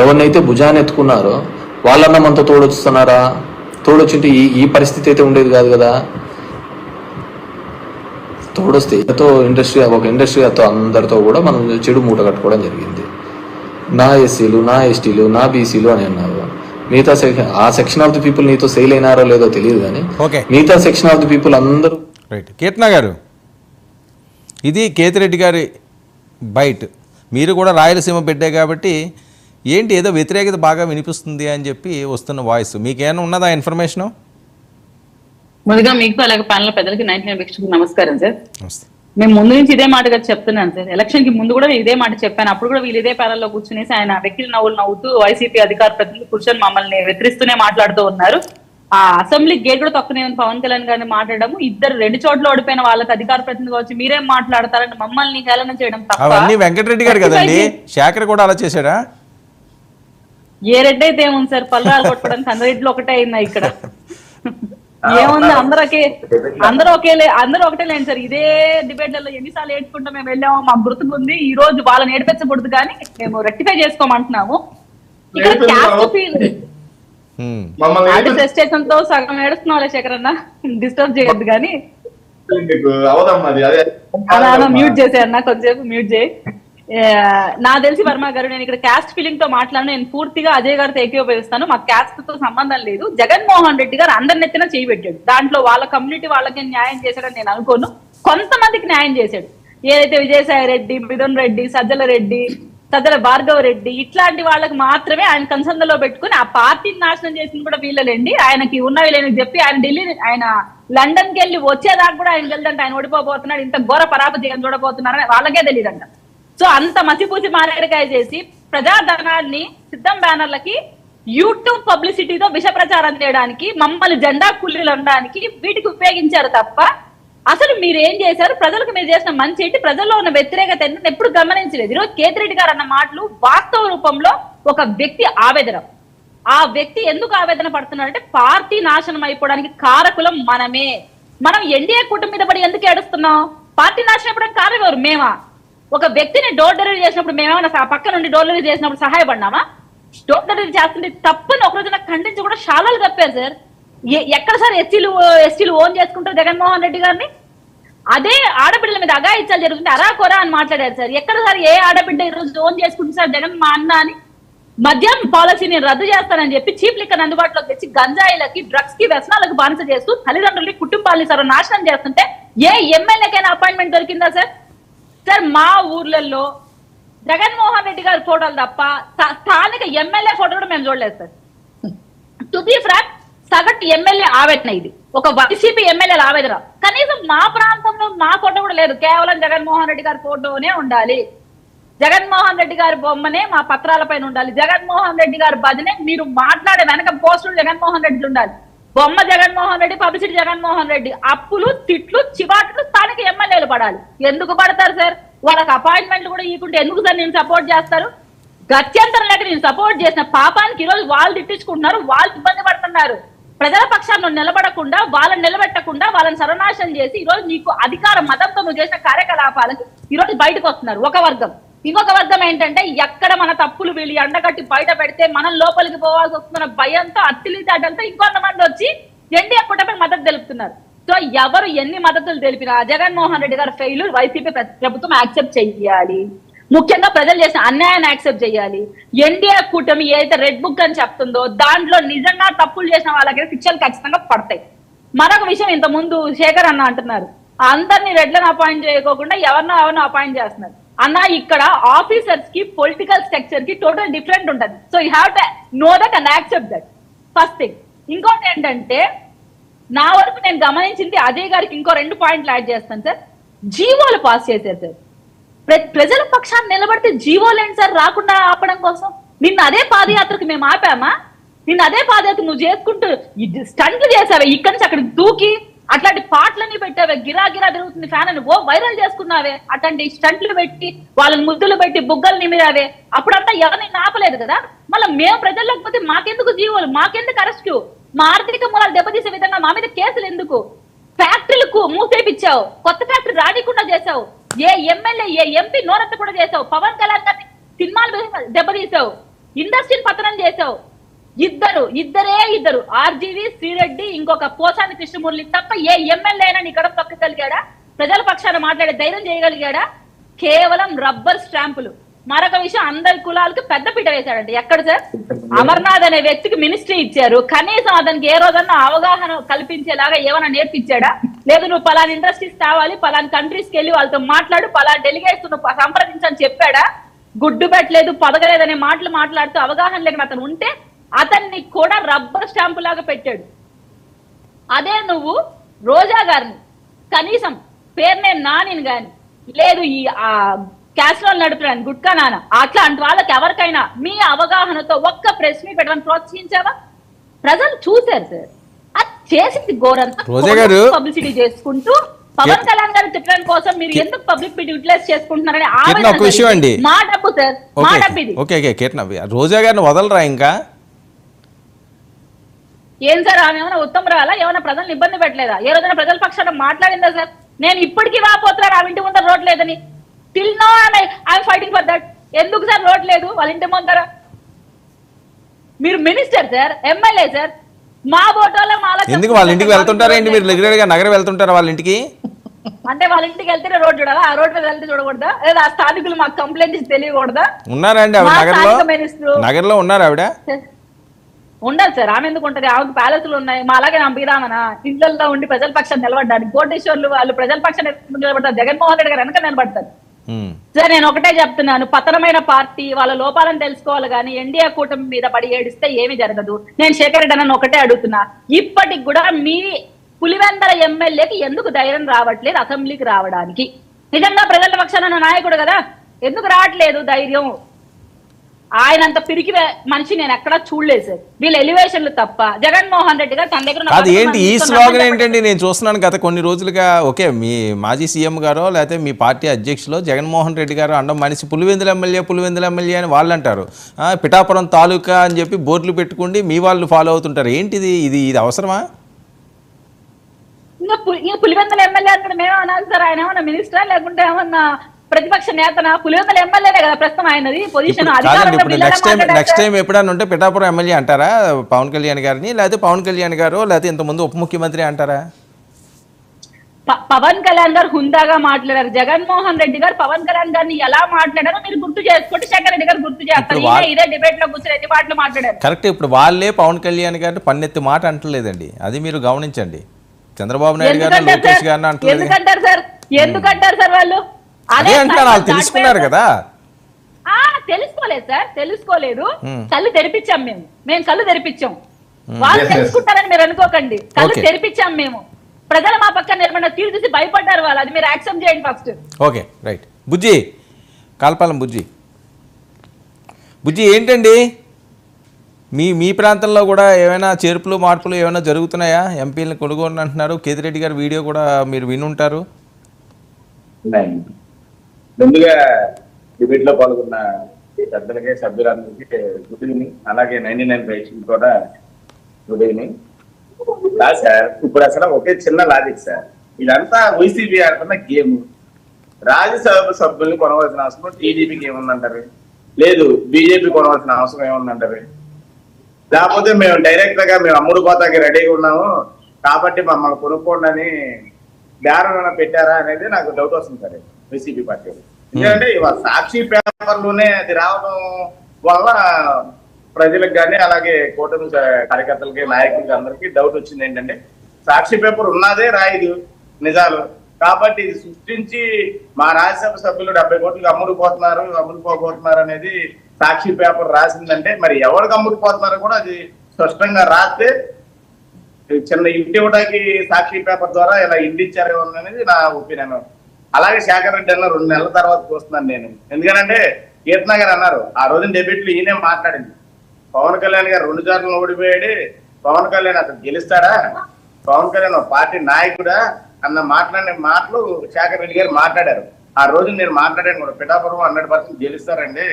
ఎవరినైతే భుజాన్ని ఎత్తుకున్నారో వాళ్ళన్న మనతో తోడొస్తున్నారా? తోడొచ్చింటే ఈ పరిస్థితి అయితే ఉండేది కాదు కదా. తోడొస్తే ఒక ఇండస్ట్రీతో అందరితో కూడా మనం చెడు మూట కట్టుకోవడం జరిగింది. నా ఎస్సీలు, నా ఎస్టీలు, నా బీసీలు అని అన్నారు. మిగతా ఆ సెక్షన్ ఆఫ్ ది పీపుల్ నీతో సెయిల్ అయినారో లేదో తెలియదు కానీ మిగతా సెక్షన్ ఆఫ్ ది పీపుల్ అందరూ. రైట్. కీర్తన గారు, ఇది కేతిరెడ్డి గారి బైట్. మీరు కూడా రాయలసీమ బిడ్డే కాబట్టి ఏంటి ఏదో వ్యతిరేకత బాగా వినిపిస్తుంది అని చెప్పి వస్తున్న వాయిస్ మీకేమైనా ఉన్నదా ఇన్ఫర్మేషను? ముందుగా మీకు అలాగే ప్యానల్ పెద్దలకి 99 వీక్షకులకు నమస్కారం సార్. నమస్తే. మేము ముందు నుంచి ఇదే మాటగా చెప్తున్నాను సార్. ఎలక్షన్ కి ముందు కూడా ఇదే మాట చెప్పాను. అప్పుడు కూడా వీళ్ళు ఇదే ప్యానల్లో కూర్చునేసి ఆయన వెక్కిలి నవ్వులు నవ్వుతూ వైసీపీ అధికార ప్రతినిధులు కూర్చొని మమ్మల్ని వెతిరిస్తూనే మాట్లాడుతూ ఉన్నారు. ఆ అసెంబ్లీ గేట్ కూడా తొక్కనే పవన్ కళ్యాణ్ గారిని మాట్లాడము, ఇద్దరు 2 చోట్ల ఓడిపోయిన వాళ్ళకి అధికార ప్రతినిధి వచ్చి మీరేం మాట్లాడతారని మమ్మల్ని హేళన చేయడం తప్ప. అవన్నీ వెంకటరెడ్డి గారు కదండి, శేఖర్ కూడా అలా చేశాడా? ఏ రెడ్డి అయితే ఏముంది సార్, పల్లాలు కొట్టుకోవడానికి అందరిట్లో ఒకటే అయిందా ఇక్కడ? ఏముంది, అందరూ ఒకటే లేని సార్. ఇదే డిబేట్లలో ఎన్నిసార్లు ఏడ్చుకుంటూ మేము వెళ్ళామో మాకు గుర్తుకుంది. ఈ రోజు వాళ్ళని ఏడిపించకూడదు కానీ మేము రెక్టిఫై చేసుకోమంటున్నాము. ఇక్కడ క్యాస్ట్ ఫ్రస్ట్రేషన్ తో సగం ఏడుస్తున్నావులే శేఖర్ అన్న, డిస్టర్బ్ చేయొద్దు కానీ. మ్యూట్ చేశారన్న, కొంచెంసేపు మ్యూట్ చేయి. నా తెలిసి వర్మ గారు, నేను ఇక్కడ క్యాస్ట్ ఫీలింగ్ తో మాట్లాడను. నేను పూర్తిగా అజయ్ గారితో ఏకీభవిస్తాను. మాకు క్యాస్ట్ తో సంబంధం లేదు. జగన్మోహన్ రెడ్డి గారు అందరిని ఎత్తిన చేయి పెట్టాడు. దాంట్లో వాళ్ళ కమ్యూనిటీ వాళ్ళకి న్యాయం చేశాడని నేను అనుకోను. కొంతమందికి న్యాయం చేశాడు. ఏదైతే విజయసాయి రెడ్డి, మిథున్ రెడ్డి, సజ్జల భార్గవ రెడ్డి ఇట్లాంటి వాళ్ళకి మాత్రమే ఆయన కన్సందలో పెట్టుకుని ఆ పార్టీని నాశనం చేసింది కూడా వీళ్ళలేండి. ఆయనకి ఉన్నవి లేని చెప్పి ఆయన లండన్ కి వెళ్ళి వచ్చేదాకా కూడా ఆయన తెలియదంటే ఆయన ఓడిపోతున్నాడు, ఇంత ఘోర పరాపతి చూడబోతున్నారని వాళ్ళకే తెలియదంట. సో అంత మసిపూసి మారేడుకాయ చేసి ప్రజాధనాన్ని సిద్ధం బ్యానర్లకి యూట్యూబ్ పబ్లిసిటీతో విష ప్రచారం చేయడానికి, మమ్మల్ని జెండా కుల్లీలు అనడానికి వీటికి ఉపయోగించారు తప్ప అసలు మీరు ఏం చేశారు, ప్రజలకు మీరు చేసిన మంచి ఏంటి, ప్రజల్లో ఉన్న వ్యతిరేకత ఎప్పుడు గమనించలేదు. ఈరోజు కేతిరెడ్డి గారు అన్న మాటలు వాస్తవ రూపంలో ఒక వ్యక్తి ఆవేదన. ఆ వ్యక్తి ఎందుకు ఆవేదన పడుతున్నాడంటే పార్టీ నాశనం అయిపోవడానికి కారకులం మనమే. మనం ఎన్డీఏ కూటమి మీద పడి ఎందుకు ఏడుస్తున్నాం? పార్టీ నాశనం అయిపోవడానికి కారణం ఎవరు? మేమా? ఒక వ్యక్తిని డోర్ డెలివరీ చేసినప్పుడు మేమేమైనా పక్క నుండి డోర్ డెలివరీ చేసినప్పుడు సహాయపడినామా? డోర్ డెలివరీ చేస్తుంటే తప్పని ఒక రోజున ఖండించి కూడా శాలాలు కప్పారు సార్. ఎక్కడ సార్ ఎస్టీలు ఓన్ చేసుకుంటారు జగన్మోహన్ రెడ్డి గారిని? అదే ఆడబిడ్డల మీద అఘాయిత్యాలు జరుగుతుంటే అరాకొరా అని మాట్లాడారు సార్. ఎక్కడ సార్ ఏ ఆడబిడ్డ ఈ రోజు ఓన్ చేసుకుంటుంది సార్ జగన్ మా అన్న అని? మద్యం పాలసీని రద్దు చేస్తానని చెప్పి చీప్ లిక్కర్ అందుబాటులోకి తెచ్చి గంజాయిలకి, డ్రగ్స్ కి, వ్యసనాలకు బానిస చేస్తూ తల్లిదండ్రులకి, కుటుంబాలని సార్ నాశనం చేస్తుంటే ఏ ఎమ్మెల్యేకైనా అపాయింట్మెంట్ దొరికిందా సార్? సార్ మా ఊర్లలో జగన్మోహన్ రెడ్డి గారి ఫోటోలు తప్ప స్థానిక ఎమ్మెల్యే ఫోటో కూడా మేము చూడలేదు సార్. టు బి ఫ్రాంక్, సగటు ఎమ్మెల్యే ఆవేదన ఇది, ఒక వైసీపీ ఎమ్మెల్యేల ఆవేదన. కనీసం మా ప్రాంతంలో మా ఫోటో కూడా లేదు. కేవలం జగన్మోహన్ రెడ్డి గారి ఫోటోనే ఉండాలి, జగన్మోహన్ రెడ్డి గారి బొమ్మనే మా పత్రాల పైన ఉండాలి, జగన్మోహన్ రెడ్డి గారి భజనే మీరు మాట్లాడే వెనక పోస్టులు జగన్మోహన్ రెడ్డి ఉండాలి, బొమ్మ జగన్మోహన్ రెడ్డి, పబ్లిసిటీ జగన్మోహన్ రెడ్డి, అప్పులు, తిట్లు, చివాట్లు స్థానిక ఎమ్మెల్యేలు పడాలి. ఎందుకు పడతారు సార్? వాళ్ళకి అపాయింట్మెంట్లు కూడా ఇవ్వకుంటే ఎందుకు సార్ నేను సపోర్ట్ చేస్తారు? గత్యంతరం లేక నేను సపోర్ట్ చేసిన పాపానికి ఈరోజు వాళ్ళు తిట్టించుకుంటున్నారు, వాళ్ళు ఇబ్బంది పడుతున్నారు. ప్రజల పక్షాన్ని నిలబడకుండా, వాళ్ళని నిలబెట్టకుండా, వాళ్ళని సర్వనాశనం చేసి ఈరోజు నీకు అధికార మతంతో నువ్వు చేసిన కార్యకలాపాలకి ఈరోజు బయటకు వస్తున్నారు ఒక వర్గం. ఇంకొక వర్గం ఏంటంటే ఎక్కడ మన తప్పులు వీళ్ళు ఎండగట్టి బయట పెడితే మనం లోపలికి పోవాల్సి వస్తున్న భయంతో అత్తిలిదాటంతో ఇంకొంతమంది వచ్చి ఎన్డీఏ కూటమికి మద్దతు తెలుపుతున్నారు. సో ఎవరు ఎన్ని మద్దతులు తెలిపినా జగన్మోహన్ రెడ్డి గారు ఫెయిల్ వైసీపీ ప్రభుత్వం యాక్సెప్ట్ చెయ్యాలి. ముఖ్యంగా ప్రజలు చేసిన అన్యాయాన్ని యాక్సెప్ట్ చేయాలి. ఎన్డీఏ కూటమి ఏదైతే రెడ్ బుక్ అని చెప్తుందో దాంట్లో నిజంగా తప్పులు చేసిన వాళ్ళకి శిక్షలు ఖచ్చితంగా పడతాయి. మరొక విషయం, ఇంత ముందు శేఖర్ అన్న అంటున్నారు అందరినీ రెడ్లను అపాయింట్ చేయకోకుండా ఎవరినో అపాయింట్ చేస్తున్నారు. అన్న ఇక్కడ ఆఫీసర్స్ కి పొలిటికల్ స్ట్రక్చర్ కి టోటల్ డిఫరెంట్ ఉంటుంది. So you have to know that and accept that, first thing. ఇంకోటి ఏంటంటే నా వరకు నేను గమనించింది, అజయ్ గారికి ఇంకో 2 పాయింట్లు యాడ్ చేస్తాను సార్. జీవోలు పాస్ చేశారు సార్. ప్రజల పక్షాన్ని నిలబడితే జీవోలేంటి సార్ రాకుండా ఆపడం కోసం? నిన్న అదే పాదయాత్రకు మేము ఆపామా? నిన్న అదే పాదయాత్ర నువ్వు చేసుకుంటూ స్టంట్లు చేసావే, ఇక్కడి నుంచి అక్కడికి దూకి అట్లాంటి పాటలన్నీ పెట్టావే, గిరా తిరుగుతుంది ఫ్యాన్ అని వైరల్ చేసుకున్నావే, అట్లాంటి స్టంట్లు పెట్టి వాళ్ళని ముద్దులు పెట్టి బుగ్గలు నిమిరావే, అప్పుడంతా ఎవరిని ఆపలేదు కదా. మళ్ళీ మేము ప్రజల్లోకి పోతే మాకెందుకు జీవోలు, మాకెందుకు అరెస్టు, మా ఆర్థిక మూలాలు దెబ్బతీసే విధంగా మా మీద కేసులు ఎందుకు? ఫ్యాక్టరీలకు మూసేపిచ్చావు, కొత్త ఫ్యాక్టరీ రానికుండా చేసావు, ఏ ఎమ్మెల్యే ఏ ఎంపీ నోరెత్త కూడా చేసావు, పవన్ కళ్యాణ్ గారిని సినిమాలు దెబ్బతీసావు, ఇండస్ట్రీని పతనం చేసావు. ఇద్దరు ఆర్జీవి, శ్రీరెడ్డి, ఇంకొక పోసాని కృష్ణమూర్తి తప్ప ఏ ఎమ్మెల్యే అయినా నీ గడప తొక్కగలిగాడా? ప్రజల పక్షాన మాట్లాడే ధైర్యం చేయగలిగాడా? కేవలం రబ్బర్ స్టాంపులు. మరొక విషయం, అందరి కులాలకు పెద్ద పీట వేశాడండి. ఎక్కడ సార్? అమర్నాథ్ అనే వ్యక్తికి మినిస్ట్రీ ఇచ్చారు. కనీసం అతనికి ఏ రోజన్నా అవగాహన కల్పించేలాగా ఏమైనా నేర్పించాడా? లేదు నువ్వు పలానా ఇండస్ట్రీస్ కావాలి, పలానా కంట్రీస్కి వెళ్ళి వాళ్ళతో మాట్లాడు, పలానా డెలిగేట్స్ నువ్వు సంప్రదించని చెప్పాడా? గుడ్డు పెట్టలేదు, పదగలేదనే మాటలు మాట్లాడుతూ అవగాహన లేని అతను ఉంటే అతన్ని కూడా రబ్బర్ స్టాంపు లాగా పెట్టాడు. అదే నువ్వు రోజా గారిని కనీసం పేరునే నానిని గాని, లేదు ఈ క్యాస్ట్రోల్ నడుపురాని గుట్కా నాన్న, అట్లాంటి వాళ్ళకి ఎవరికైనా మీ అవగాహనతో ఒక్క ప్రెస్ మీట్ పెట్టమని ప్రోత్సహించావా? ప్రజలు చూశారు సార్. అది చేసింది ఘోరంతా పబ్లిసిటీ చేసుకుంటూ పవన్ కళ్యాణ్ గారిని తిట్టడం కోసం మీరు ఎందుకు పబ్లిక్ మీట్ యూటిలైజ్ చేసుకుంటున్నారని మా డబ్బు సార్, మా డబ్బు ఇది. రోజా గారిని వదలరా ఇంకా? ఏం సార్ ఆమె ఏమైనా ఉత్తమరాలా? ఏమైనా ప్రజలను ఇబ్బంది పెట్టలేదా? ఏ రోజైనా ప్రజల పక్షాన మాట్లాడిందా సార్? నేను ఇప్పటికీ వాపోతున్నారు ఆమె ఇంటి ముందర రోడ్ లేదని. Till now I'm fighting for that. ఎందుకు సార్ రోడ్ లేదు వాళ్ళ ఇంటి ముందర? మీరు మినిస్టర్ సార్, ఎమ్మెల్యే సార్, మా ఓటోలో ఎందుకు వాళ్ళ ఇంటికి వెళ్తుంటారేంటి? మీరు రెగ్యులర్ గా నగరం వెళ్తుంటారా వాళ్ళ ఇంటికి? అంటే వాళ్ళ ఇంటికి వెళ్తేనే రోడ్ చూడాలా? ఆ రోడ్ మీద వెళ్తే చూడకూడదా? లేదా ఆ స్థానికులు మాకు కంప్లైంట్ ఇచ్చి తెలియకూడదా? ఉన్నారా అండి నగరంలో ఉన్నారా ఆవిడ? ఉండాలి సార్. ఆమె ఎందుకు ఉంటది? ఆమెకు ప్యాలెస్లు ఉన్నాయి. మా అలాగే నమ్మిరామనా ఇంట్లో ఉండి ప్రజల పక్షాన్ని నిలబడ్డానికి కోటేశ్వర్లు వాళ్ళు ప్రజల పక్షాన్ని నిలబడతారు. జగన్మోహన్ రెడ్డి గారు వెనక నిలబడతారు సార్. నేను ఒకటే చెప్తున్నాను, పతనమైన పార్టీ వాళ్ళ లోపాలను తెలుసుకోవాలి కానీ ఎన్డీఏ కూటమి మీద పడి ఏడిస్తే ఏమీ జరగదు. నేను శేఖర్ రెడ్డి అన్న ఒకటే అడుగుతున్నా, ఇప్పటికి కూడా మీ పులివెందల ఎమ్మెల్యేకి ఎందుకు ధైర్యం రావట్లేదు అసెంబ్లీకి రావడానికి? నిజంగా ప్రజల పక్షాన నాయకుడు కదా, ఎందుకు రావట్లేదు ధైర్యం? ఆయనంత పిరికి మనిషి నేను ఎక్కడా చూడలేదు సార్. వీళ్ళ ఎలివేషన్లు తప్ప జగన్మోహన్ రెడ్డి గారు తన దగ్గర అది ఏంటి ఈ స్లోగన్ ఏంటండి? నేను చూస్తున్నాను గత కొన్ని రోజులుగా. ఓకే, మీ మాజీ సీఎం గారో లేకపోతే మీ పార్టీ అధ్యక్షులు జగన్మోహన్ రెడ్డి గారు అండం మనిషి పులివెందుల ఎమ్మెల్యే అని వాళ్ళు అంటారు. పిఠాపురం తాలూకా అని చెప్పి బోర్డులు పెట్టుకుండి మీ వాళ్ళు ఫాలో అవుతుంటారు. ఏంటిది? ఇది అవసరమా? ఇంకా పులివెందుల ఎమ్మెల్యే అంటే మేము అనాలి సార్. ఆయన ఏమన్నా మినిస్టరా లేకుంటే ఏమన్నా ప్రతిపక్ష నేతన? పులివెందుల ఎమ్మెల్యేనే కదా ప్రస్తుతం ఆయనది పొజిషన్. నెక్స్ట్ టైం ఎప్పుడన్నా ఉంటే పిఠాపురం ఎమ్మెల్యే అంటారా పవన్ కళ్యాణ్ గారిని? లేకపోతే పవన్ కళ్యాణ్ గారు లేకపోతే ఇంతకుముందు ఉప ముఖ్యమంత్రి అంటారా? పవన్ కళ్యాణ్ గారు హుందాగా మాట్లాడారు. జగన్మోహన్ రెడ్డి గారు పవన్ కళ్యాణ్ గారిని ఎలా మాట్లాడారో మీరు గుర్తు చేసుకోండి. శేఖర్ రెడ్డి గారు గుర్తు చేస్తారు. ఇదే డిబేట్ లో కూర్చొని ఎన్ని మాటలు మాట్లాడారు. కరెక్ట్. ఇప్పుడు వాళ్ళే పవన్ కళ్యాణ్ గారిని పన్నెత్తి మాట అంటలేదండి. అది మీరు గమనించండి. చంద్రబాబు నాయుడు గారు, లోకేష్ గారిని అంటలేదు. ఎందుకంటారు సార్ వాళ్ళు? అదే అంటున్నారు, వాళ్ళు తెలుసుకున్నారు కదా. తెలుసుకోలేదు సార్, తెలుసుకోలేదు. కళ్ళు తెరిపించాం మేము కళ్ళు తెరిపించాం. వాళ్ళు తెలుసుకుంటారని మీరు అనుకోకండి. కళ్ళు తెరిపించాం మేము. ప్రజలు మా పక్కన నిలబడిన తీరు చూసి భయపడ్డారు వాళ్ళు. అది మీరు యాక్సెప్ట్ చేయండి ఫస్ట్. Okay, right. బుజ్జి కాల్పాలం బుజ్జి ఏంటండి మీ ప్రాంతంలో కూడా ఏమైనా చేర్పులు మార్పులు ఏమైనా జరుగుతున్నాయా? ఎంపీలను కొనుగోలు అంటున్నారు. కేతిరెడ్డి గారి వీడియో కూడా మీరు వినుంటారు. ముందుగా డిబేట్ లో పాల్గొన్న పెద్దలకి సభ్యులందరికీ గుడ్ ఈవినింగ్. అలాగే 99 రైట్స్ కూడా గుడ్ ఈవినింగ్. సార్ ఇప్పుడు అసలు ఒకే చిన్న లాజిక్ సార్, ఇదంతా వైసీపీ ఆడుతున్న గేమ్. రాజ్యసభ సభ్యుల్ని కొనవలసిన అవసరం టీడీపీకి ఏముందంటారు? లేదు బీజేపీ కొనవలసిన అవసరం ఏముందంటారు? లేకపోతే మేము డైరెక్ట్ గా మేము అమ్ముడు పోతాకి రెడీగా ఉన్నాము కాబట్టి మమ్మల్ని కొనుక్కోండి అని బేరం పెట్టారా అనేది నాకు డౌట్ వస్తుంది సార్ వైసీపీ పార్టీ. ఎందుకంటే ఇవాళ సాక్షి పేపర్లోనే అది రావడం వల్ల ప్రజలకు కానీ అలాగే కూటమి కార్యకర్తలకి నాయకులకి అందరికీ డౌట్ వచ్చింది ఏంటంటే సాక్షి పేపర్ ఉన్నదే రాయదు నిజాలు కాబట్టి ఇది సృష్టించి మా రాజ్యసభ సభ్యులు 70 కోట్లకి అమ్ముడుపోతున్నారు అనేది సాక్షి పేపర్ రాసిందంటే మరి ఎవరికి అమ్ముడుపోతున్నారో కూడా అది స్పష్టంగా రాస్తే చిన్న ఇంటి ఇవ్వడానికి సాక్షి పేపర్ ద్వారా ఇలా ఇంటి ఇచ్చారేమో అనేది నా ఒపీనియన్. అలాగే శేఖర్ రెడ్డి అన్న 2 నెలల తర్వాత చూస్తున్నాను నేను. ఎందుకంటే కీర్తన గారు అన్నారు ఆ రోజున డెబేట్లు ఈయనే మాట్లాడింది. పవన్ కళ్యాణ్ గారు 2 సార్లు ఓడిపోయాడు, పవన్ కళ్యాణ్ అతను గెలుస్తాడా, పవన్ కళ్యాణ్ పార్టీ నాయకుడా అన్న మాట్లాడిన మాటలు శేఖర్ రెడ్డి గారు మాట్లాడారు. ఆ రోజు నేను మాట్లాడాను కూడా పిఠాపురం 100% గెలుస్తారండి.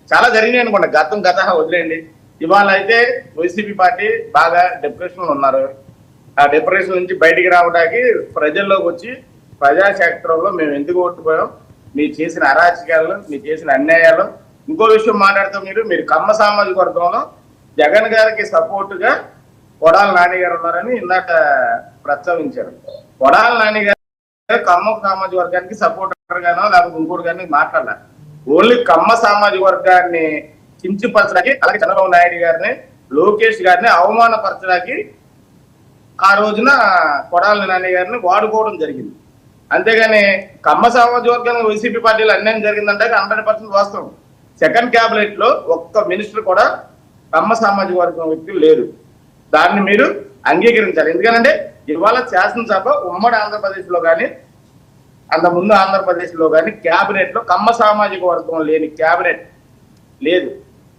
చాలా జరిగినాయి అనుకోండి, గత వదిలేయండి. ఇవాళ అయితే వైసీపీ పార్టీ బాగా డిప్రెషన్ లో ఉన్నారు. ఆ డిప్రెషన్ నుంచి బయటికి రావడానికి ప్రజల్లోకి వచ్చి ప్రజాక్షేత్రంలో మేము ఎందుకు ఓడిపోయాం, మీరు చేసిన అరాచకాలు, మీరు చేసిన అన్యాయాలు. ఇంకో విషయం మాట్లాడుతూ మీరు కమ్మ సామాజిక వర్గంలో జగన్ గారికి సపోర్ట్ గా కొడాల నాని గారు ఉన్నారని ఇందాక ప్రస్తావించారు. కొడాల నాని గారు కమ్మ సామాజిక వర్గానికి సపోర్టర్ గానో లేకపోతే ఇంకోటి గానీ మాట్లాడారు. ఓన్లీ కమ్మ సామాజిక వర్గాన్ని కించపరచడానికి, అలాగే చంద్రబాబు నాయుడు గారిని, లోకేష్ గారిని అవమానపరచడానికి ఆ రోజున కొడాల నాని గారిని వాడుకోవడం జరిగింది. అంతేగాని కమ్మ సామాజిక వర్గానికి వైసీపీ పార్టీలో అన్యాయం జరిగిందంటే 100% వాస్తవం. సెకండ్ క్యాబినెట్ లో ఒక్క మినిస్టర్ కూడా కమ్మ సామాజిక వర్గం వ్యక్తులు లేరు. దాన్ని మీరు అంగీకరించాలి. ఎందుకంటే ఇవాళ శాసనసభ ఉమ్మడి ఆంధ్రప్రదేశ్ లో కానీ అంత ముందు ఆంధ్రప్రదేశ్ లో కానీ క్యాబినెట్ లో కమ్మ సామాజిక వర్గం లేని క్యాబినెట్ లేదు.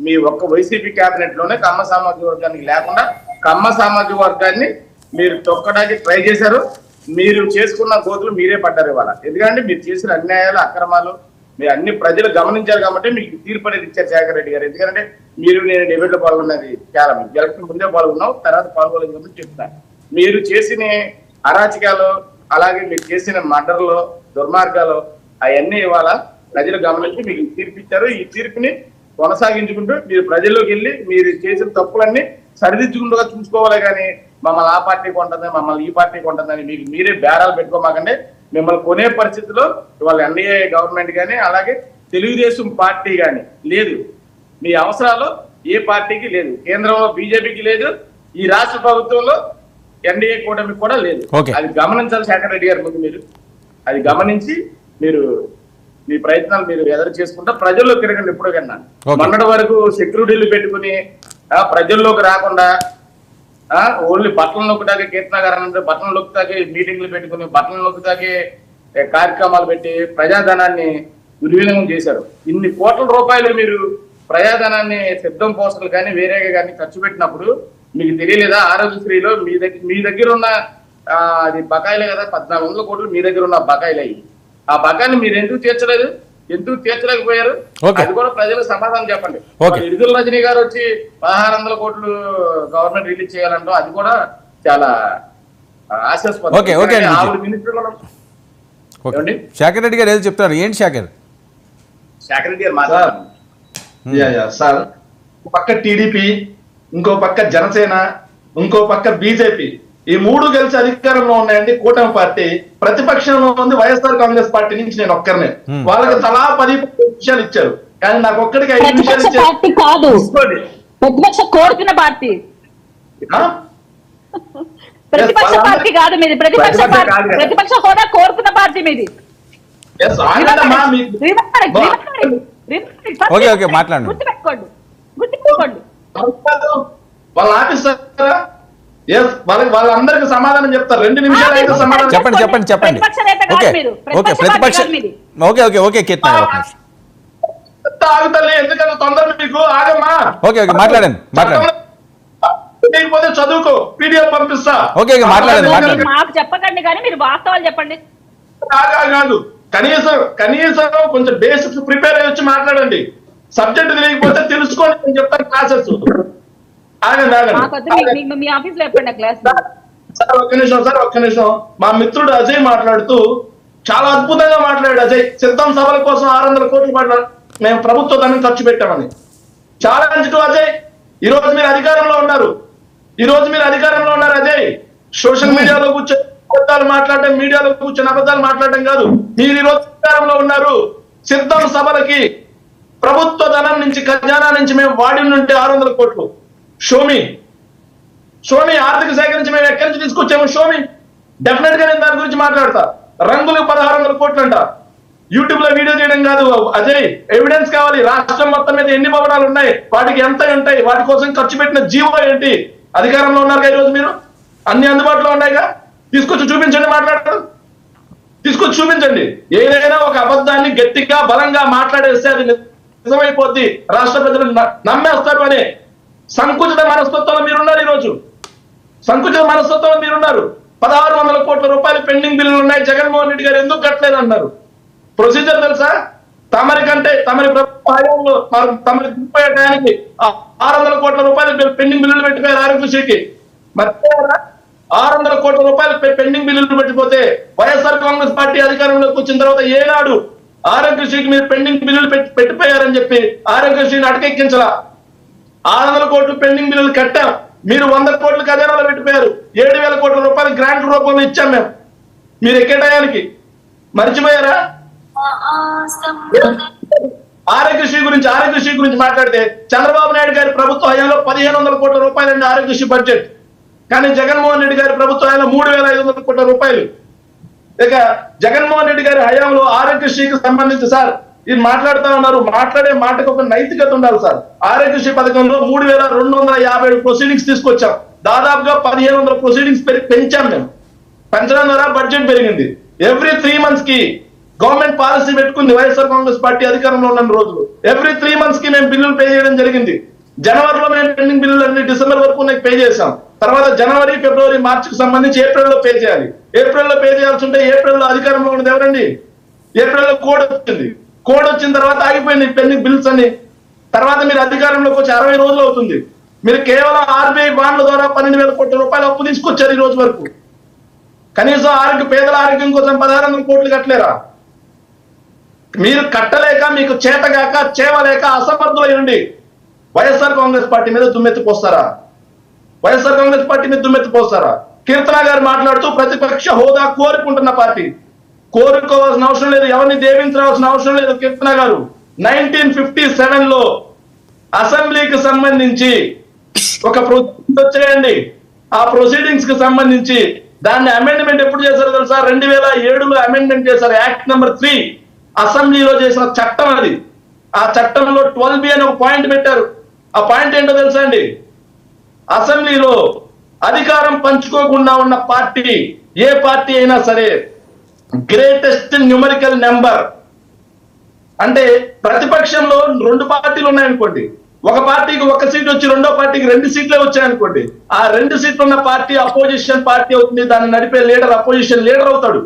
మీ ఒక్క వైసీపీ క్యాబినెట్ లోనే కమ్మ సామాజిక వర్గానికి లేకుండా కమ్మ సామాజిక వర్గాన్ని మీరు తొక్కడానికి ట్రై చేశారు. మీరు చేసుకున్న గోతులు మీరే పడ్డారు ఇవాళ. ఎందుకంటే మీరు చేసిన అన్యాయాలు, అక్రమాలు మీరు అన్ని ప్రజలు గమనించారు కాబట్టి మీకు తీర్పు అనేది ఇచ్చారు శేఖర్ రెడ్డి గారు. ఎందుకంటే మీరు నేను డిబేట్ లో పాల్గొన్నది చాలా మంది, ఎలక్షన్ ముందే పాల్గొన్నాం, తర్వాత పాల్గొలేదు కాబట్టి చెప్తాను. మీరు చేసిన అరాచకాలు, అలాగే మీరు చేసిన మర్డర్లు, దుర్మార్గాలు అవన్నీ ఇవాళ ప్రజలు గమనించి మీకు తీర్పు ఇచ్చారు. ఈ తీర్పుని కొనసాగించుకుంటూ మీరు ప్రజల్లోకి వెళ్ళి మీరు చేసిన తప్పులన్నీ సరిదిద్దుకుంటూ చూసుకోవాలి. కానీ మమ్మల్ని ఆ పార్టీకి ఉంటుంది, మమ్మల్ని ఈ పార్టీకి ఉంటుందని మీకు మీరే బేరాలు పెట్టుకోమాకండి. మిమ్మల్ని కొనే పరిస్థితిలో ఇవాళ ఎన్డీఏ గవర్నమెంట్ కానీ అలాగే తెలుగుదేశం పార్టీ కానీ లేదు. మీ అవసరాలు ఏ పార్టీకి లేదు. కేంద్రంలో బీజేపీకి లేదు, ఈ రాష్ట్ర ప్రభుత్వంలో ఎన్డీఏ కూటమికి కూడా లేదు. అది గమనించాలి శేఖర్ రెడ్డి గారి ముందు. మీరు అది గమనించి మీరు మీ ప్రయత్నాలు మీరు ఎదురు చేసుకుంటా ప్రజల్లో తిరగండి. ఎప్పుడు కన్నా మొన్నటి వరకు సెక్యూరిటీలు పెట్టుకుని ప్రజల్లోకి రాకుండా ఓన్లీ బట్టలు నొక్కుతాకే కీర్తన గారు అంటే బట్టలు నొక్కుతాకే మీటింగ్లు పెట్టుకుని బట్టలు నొక్కుతాకే కార్యక్రమాలు పెట్టి ప్రజాధనాన్ని దుర్వినియోగం చేశారు. ఇన్ని కోట్ల రూపాయలు మీరు ప్రజాధనాన్ని సిద్ధం పోస్టులు కానీ వేరేగా కానీ ఖర్చు పెట్టినప్పుడు మీకు తెలియలేదా? ఆరోగ్యశ్రీలో మీ దగ్గర ఉన్న అది బకాయిలే కదా, 1400 కోట్లు మీ దగ్గర ఉన్న బకాయిలు అయ్యి. ఆ బకాయిని మీరు ఎందుకు తీర్చలేదు? ఎందుకు తీర్చలేకపోయారు? అది కూడా ప్రజలకు సమాధానం చెప్పండి. ఇడుగుల రజనీ గారు వచ్చి 1600 కోట్లు గవర్నమెంట్ రిలీజ్ చేయాలంటూ అది కూడా చాలా ఆశాస్పదం. ఆవిడ మినిస్టర్ శేఖర్ రెడ్డి గారు ఏదో చెప్తారు, ఏంటి శేఖర్ రెడ్డి గారు మాట్లాడారు సార్. పక్క టీడీపీ, ఇంకో పక్క జనసేన, ఇంకో పక్క బీజేపీ, ఈ మూడు కలిసి అధికారంలో ఉన్నాయండి. కూటమి పార్టీ ప్రతిపక్షంలో ఉంది వైఎస్ఆర్ కాంగ్రెస్ పార్టీ నుంచి నేను ఒక్కరినే. వాళ్ళకి తలా 10 నిమిషాలు ఇచ్చారు, కానీ నాకు ఒక్కడికి 5 నిమిషాలు ఇచ్చారు. ప్రతిపక్ష కోరుకున్న పార్టీ, ప్రతిపక్ష పార్టీ కాదు మీది, ప్రతిపక్ష హోదా కోరుకున్న పార్టీ మీది. గుర్తుపెట్టుకోండి. వాళ్ళు ఆపిస్తారా? వాళ్ళందరికి సమాధానం చెప్తారు. 2 నిమిషాలు అయితే సమాధానం చెప్పండి. ఆగుతలే, ఎందుకంటే తొందర మీకు ఆగమ్మా. మాట్లాడండి. లేకపోతే చదువుకో, పీడిఎఫ్ పంపిస్తా. మాకు చెప్పకండి కానీ మీరు వాస్తవాలు చెప్పండి. కాదు, కనీసం కొంచెం బేసిక్స్ ప్రిపేర్ అయ్యి వచ్చి మాట్లాడండి. సబ్జెక్ట్ తెలియకపోతే తెలుసుకోండి నేను చెప్తాను క్లాసెస్. ఒక్క నిమిషం. మా మిత్రుడు అజయ్ మాట్లాడుతూ చాలా అద్భుతంగా మాట్లాడాడు. అజయ్ సిద్ధం సభల కోసం 600 కోట్లు మాట్లాడు, మేము ప్రభుత్వ ధనం ఖర్చు పెట్టామని. Challenge to Ajay. ఈ రోజు మీరు అధికారంలో ఉన్నారు. అజయ్ సోషల్ మీడియాలో కూర్చొని అబద్ధాలు మాట్లాడడం, మీడియాలో కూర్చొని అబద్ధాలు మాట్లాడడం కాదు. మీరు ఈ రోజు అధికారంలో ఉన్నారు. సిద్ధం సభలకి ప్రభుత్వ ధనం నుంచి, ఖజానా నుంచి మేము వాడి నుండి 600 కోట్లు. షోమి ఆర్థిక శాఖ నుంచి మేము ఎక్కడి నుంచి తీసుకొచ్చాము? షోమి. డెఫినెట్ గా నేను దాని గురించి మాట్లాడతా. రంగులు 1600 కోట్లు అంట. యూట్యూబ్ లో వీడియో చేయడం కాదు అజయ్, ఎవిడెన్స్ కావాలి. రాష్ట్రం మొత్తం మీద ఎన్ని భవనాలు ఉన్నాయి, వాటికి ఎంత ఉంటాయి, వాటి కోసం ఖర్చు పెట్టిన జీవో ఏంటి? అధికారంలో ఉన్నారు ఈ రోజు మీరు, అన్ని అందుబాటులో ఉన్నాయిగా. తీసుకొచ్చి చూపించండి, మాట్లాడతారు. తీసుకొచ్చి చూపించండి. ఏదైనా ఒక అబద్ధాన్ని గట్టిగా బలంగా మాట్లాడేస్తే అది నిజమైపోద్ది, రాష్ట్ర ప్రజలు నమ్మేస్తారు అనే సంకుచిత మనస్తత్వంలో మీరున్నారు. ఈరోజు సంకుచిత మనస్తత్వంలో మీరున్నారు. 1600 కోట్ల రూపాయలు పెండింగ్ బిల్లులు ఉన్నాయి. జగన్మోహన్ రెడ్డి గారు ఎందుకు కట్టలేదు అన్నారు. ప్రొసీజర్ తెలుసా? తమరి ప్రభుత్వంలో తమరి టయానికి 600 కోట్ల రూపాయలు పెండింగ్ బిల్లులు పెట్టిపోయారు ఆరోగ్యశ్రీకి. మరి 600 కోట్ల రూపాయలు పెండింగ్ బిల్లులు పెట్టిపోతే వైఎస్ఆర్ కాంగ్రెస్ పార్టీ అధికారంలోకి వచ్చిన తర్వాత ఏనాడు ఆరోగ్యశ్రీకి మీరు పెండింగ్ బిల్లులు పెట్టిపోయారని చెప్పి ఆరోగ్యశ్రీని అటకెక్కించలా? 600 కోట్లు పెండింగ్ బిల్లులు కట్టాం. మీరు 100 కోట్లు ఖజానాలో పెట్టిపోయారు. 7,000 కోట్ల రూపాయలు గ్రాంట్ రూపంలో ఇచ్చాం మేము. మీరు ఎక్కే టయానికి మర్చిపోయారా? ఆరోగ్యశ్రీ గురించి మాట్లాడితే చంద్రబాబు నాయుడు గారి ప్రభుత్వ హయాంలో 1,500 కోట్ల రూపాయలండి ఆరోగ్యశ్రీ బడ్జెట్. కానీ జగన్మోహన్ రెడ్డి గారి ప్రభుత్వ హయాంలో 3,500 కోట్ల రూపాయలు. ఇక జగన్మోహన్ రెడ్డి గారి హయాంలో ఆరోగ్యశ్రీకి సంబంధించి సార్ ఇది మాట్లాడుతా ఉన్నారు, మాట్లాడే మాటకు ఒక నైతికత ఉండాలి సార్. ఆరోగ్యశ్రీ పథకంలో 3,257 ప్రొసీడింగ్స్ తీసుకొచ్చాం. దాదాపుగా 1,500 ప్రొసీడింగ్స్ పెంచాం మేము. పెంచడం ద్వారా బడ్జెట్ పెరిగింది. ఎవ్రీ 3 months కి గవర్నమెంట్ పాలసీ పెట్టుకుంది వైఎస్ఆర్ కాంగ్రెస్ పార్టీ అధికారంలో ఉన్న రోజులు. ఎవ్రీ 3 months కి మేము బిల్లులు పే చేయడం జరిగింది. జనవరిలో మేము పెండింగ్ బిల్లులు అన్ని డిసెంబర్ వరకు పే చేశాం. తర్వాత జనవరి, ఫిబ్రవరి, మార్చికి సంబంధించి ఏప్రిల్లో పే చేయాలి. ఏప్రిల్లో పే చేయాల్సి ఉంటే ఏప్రిల్లో అధికారంలో ఉన్నది ఎవరండి? ఏప్రిల్లో కోడ్ వచ్చింది. కోడ్ వచ్చిన తర్వాత ఆగిపోయింది పెండింగ్ బిల్స్ అన్ని. తర్వాత మీరు అధికారంలోకి వచ్చి 60 రోజులు అవుతుంది. మీరు కేవలం ఆర్బీఐ బాండ్ల ద్వారా 12,000 కోట్ల రూపాయలు అప్పు తీసుకొచ్చారు ఈ రోజు వరకు. కనీసం పేదల ఆరోగ్యం కోసం 1,600 కోట్లు కట్టలేరా? మీరు కట్టలేక, మీకు చేతగాక, చేవలేక అసమర్థులై ఉండి వైఎస్ఆర్ కాంగ్రెస్ పార్టీ మీద దుమ్మెత్తిపోస్తారా? వైఎస్ఆర్ కాంగ్రెస్ పార్టీ మీద దుమ్మెత్తిపోస్తారా? కీర్తన గారు మాట్లాడుతూ ప్రతిపక్ష హోదా కోరుకుంటున్న పార్టీ. కోరుకోవాల్సిన అవసరం లేదు, ఎవరిని దేవించాల్సిన అవసరం లేదు. కీర్తన గారు 1957లో అసెంబ్లీకి సంబంధించి ఒక ప్రొసీడింగ్స్ వచ్చాయండి. ఆ ప్రొసీడింగ్స్ కి సంబంధించి దాన్ని అమెండ్మెంట్ ఎప్పుడు చేశారో తెలుసా? 2007లో అమెండ్మెంట్ చేశారు. యాక్ట్ నెంబర్ 3 అసెంబ్లీలో చేసిన చట్టం అది. ఆ చట్టంలో 12B అని ఒక పాయింట్ పెట్టారు. ఆ పాయింట్ ఏంటో తెలుసా అండి? అసెంబ్లీలో అధికారం పంచుకోకుండా ఉన్న పార్టీ ఏ పార్టీ అయినా సరే గ్రేటెస్ట్ న్యూమరికల్ నెంబర్ అంటే ప్రతిపక్షంలో 2 పార్టీలు ఉన్నాయనుకోండి, ఒక పార్టీకి 1 సీట్ వచ్చి రెండో పార్టీకి 2 సీట్లే వచ్చాయనుకోండి, ఆ 2 సీట్లు ఉన్న పార్టీ అపోజిషన్ పార్టీ అవుతుంది. దాన్ని నడిపే లీడర్ అపోజిషన్ లీడర్ అవుతాడు.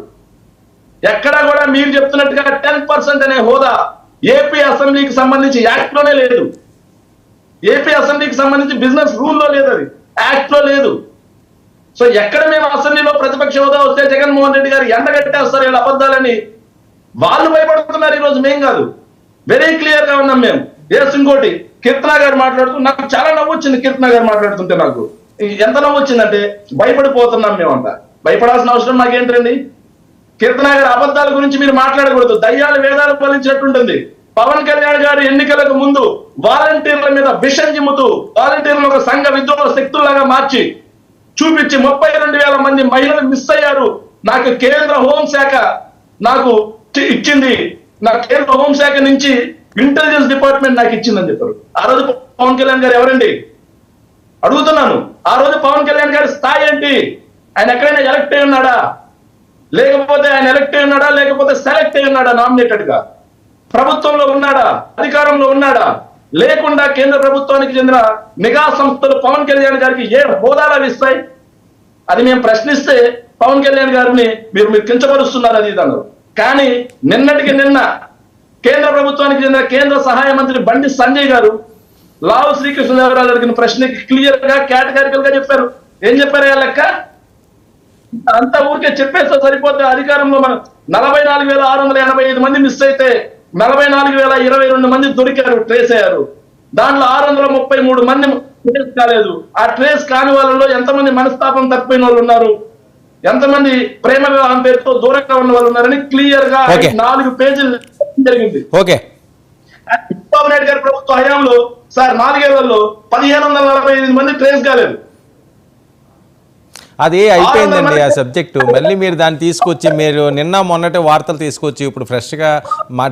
ఎక్కడా కూడా మీరు చెప్తున్నట్టుగా 10% అనే హోదా ఏపీ అసెంబ్లీకి సంబంధించి యాక్ట్ లోనే లేదు. ఏపీ అసెంబ్లీకి సంబంధించి బిజినెస్ రూల్లో లేదు, అది యాక్ట్ లో లేదు. సో ఎక్కడ మేము అసెంబ్లీలో ప్రతిపక్ష హోదా వస్తే జగన్మోహన్ రెడ్డి గారు ఎండగట్టేస్తారు వీళ్ళ అబద్ధాలని వాళ్ళు భయపడుతున్నారు. ఈ రోజు మేం కాదు, వెరీ క్లియర్ గా ఉన్నాం మేము. ఇంకోటి కీర్తన గారు మాట్లాడుతూ నాకు చాలా నవ్వు వచ్చింది. కీర్తన గారు మాట్లాడుతుంటే నాకు ఎంత నవ్వు వచ్చిందంటే భయపడిపోతున్నాం మేమంతా. భయపడాల్సిన అవసరం మాకేంటండి? కీర్తన గారి అబద్ధాల గురించి మీరు మాట్లాడకూడదు. దయ్యాలు వేదాలు ఫలించినట్టుంటుంది. పవన్ కళ్యాణ్ గారు ఎన్నికలకు ముందు వాలంటీర్ల మీద విషం జిమ్ముతూ వాలంటీర్లు ఒక సంఘ విద్రోహ శక్తుల్లాగా మార్చి చూపించి 32,000 మంది మహిళలు మిస్ అయ్యారు. నాకు కేంద్ర హోంశాఖ నాకు ఇచ్చింది, నా కేంద్ర హోంశాఖ నుంచి ఇంటెలిజెన్స్ డిపార్ట్మెంట్ నాకు ఇచ్చిందని చెప్పారు. ఆ రోజు పవన్ కళ్యాణ్ గారు ఎవరండి? అడుగుతున్నాను. ఆ రోజు పవన్ కళ్యాణ్ గారి స్థాయి ఏంటి? ఆయన ఎక్కడైనా ఎలక్ట్ అయి ఉన్నాడా? లేకపోతే ఆయన ఎలక్ట్ అయి ఉన్నాడా? లేకపోతే సెలెక్ట్ అయి ఉన్నాడా? నామినేటెడ్ గా ప్రభుత్వంలో ఉన్నాడా? అధికారంలో ఉన్నాడా? లేకుండా కేంద్ర ప్రభుత్వానికి చెందిన నిఘా సంస్థలు పవన్ కళ్యాణ్ గారికి ఏ హోదాలు ఇస్తాయి? అది మేము ప్రశ్నిస్తే పవన్ కళ్యాణ్ గారిని మీరు కించపరుస్తున్నారు అది ఇదన్నారు. కానీ నిన్నటికి నిన్న కేంద్ర ప్రభుత్వానికి చెందిన కేంద్ర సహాయ మంత్రి బండి సంజయ్ గారు లావు శ్రీకృష్ణదేవరాయలు అడిగిన ప్రశ్నకి క్లియర్ గా కేటగారికల్ గా చెప్పారు. ఏం చెప్పారు? లెక్క అంతా ఊరికే చెప్పేస్తే సరిపోతే అధికారంలో మనం 44,685 మంది మిస్ అయితే 44,022 మంది దొరికారు, ట్రేస్ అయ్యారు. దాంట్లో 633 మంది ట్రేస్ కాలేదు. ఆ ట్రేస్ కాని వాళ్ళలో ఎంతమంది మనస్తాపం తప్పిన వాళ్ళు ఉన్నారు, ఎంతమంది ప్రేమ వివాహం పేరుతో దూరంగా ఉన్న వాళ్ళు ఉన్నారని క్లియర్ గా 4 పేజీలు జరిగింది. చంద్రబాబు నాయుడు గారి ప్రభుత్వ హయాంలో సార్ 4 ఏళ్లలో 1,548 మంది ట్రేస్ కాలేదు. అది అయిపోయిందండి ఆ సబ్జెక్టు. మళ్ళీ మీరు దాన్ని తీసుకొచ్చి మీరు నిన్న మొన్నటి వార్తలు తీసుకొచ్చి ఇప్పుడు ఫ్రెష్గా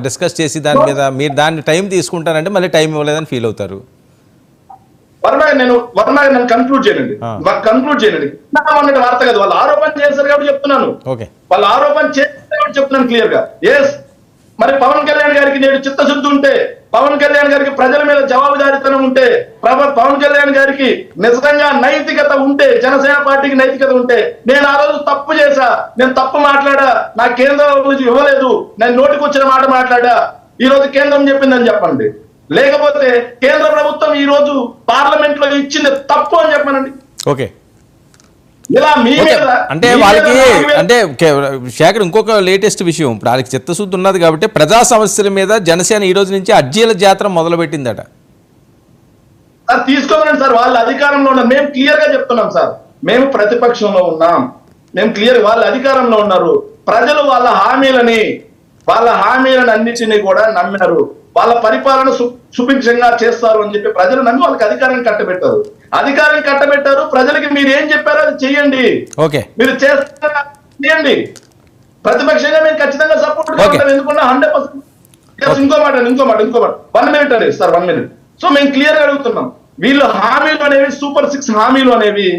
డిస్కస్ చేసి దాని మీద మీరు దాన్ని టైం తీసుకుంటారంటే మళ్ళీ టైం ఇవ్వలేదని ఫీల్ అవుతారు. నేను కన్క్లూడ్ చేయండి. మొన్నటి వార్త కాదు, వాళ్ళు ఆరోపణ చేశారు కాబట్టి చెప్తున్నాను. వాళ్ళు ఆరోపణ చేశారు కాబట్టి చెప్తున్నాను క్లియర్ గా. మరి పవన్ కళ్యాణ్ గారికి నేడు చిత్తశుద్ధి ఉంటే, పవన్ కళ్యాణ్ గారికి ప్రజల మీద జవాబుదారీతనం ఉంటే, పవన్ కళ్యాణ్ గారికి నిజంగా నైతికత ఉంటే, జనసేన పార్టీకి నైతికత ఉంటే, నేను ఆ రోజు తప్పు చేశా, నేను తప్పు మాట్లాడా, నా కేంద్రం ఇవ్వలేదు, నేను నోటికి వచ్చిన మాట మాట్లాడా, ఈ రోజు కేంద్రం చెప్పిందని చెప్పండి. లేకపోతే కేంద్ర ప్రభుత్వం ఈ రోజు పార్లమెంట్ లో ఇచ్చింది తప్పు అని చెప్పానండి. ఓకే, అంటే వాళ్ళకి అంటే శేఖర్ ఇంకొక లేటెస్ట్ విషయం, ఇప్పుడు వాళ్ళకి చిత్తశుద్ధి ఉన్నది కాబట్టి ప్రజా సమస్యల మీద జనసేన ఈ రోజు నుంచి అర్జీల జాతర మొదలుపెట్టిందట. సార్ తీసుకోమనండి సార్, వాళ్ళు అధికారంలో ఉన్నారు. మేము క్లియర్ గా చెప్తున్నాం సార్, మేము ప్రతిపక్షంలో ఉన్నాం, మేము క్లియర్, వాళ్ళు అధికారంలో ఉన్నారు. ప్రజలు వాళ్ళ హామీలని అన్నిటినీ కూడా నమ్మారు. వాళ్ళ పరిపాలన సుభిక్షంగా చేస్తారు అని చెప్పి ప్రజలు నమ్మి వాళ్ళకి అధికారం కట్టబెట్టారు. ప్రజలకి మీరు ఏం చెప్పారో అది చెయ్యండి. ఓకే, మీరు చేయండి. ప్రతిపక్షంగా మేము ఖచ్చితంగా సపోర్ట్ చేస్తాం. ఎందుకంటే 100%. ఇంకో మాట 1 minute అండి సార్, 1 minute. సో మేము క్లియర్ గా అడుగుతున్నాం, వీళ్ళు హామీలు అనేవి సూపర్ 6 హామీలు అనేవి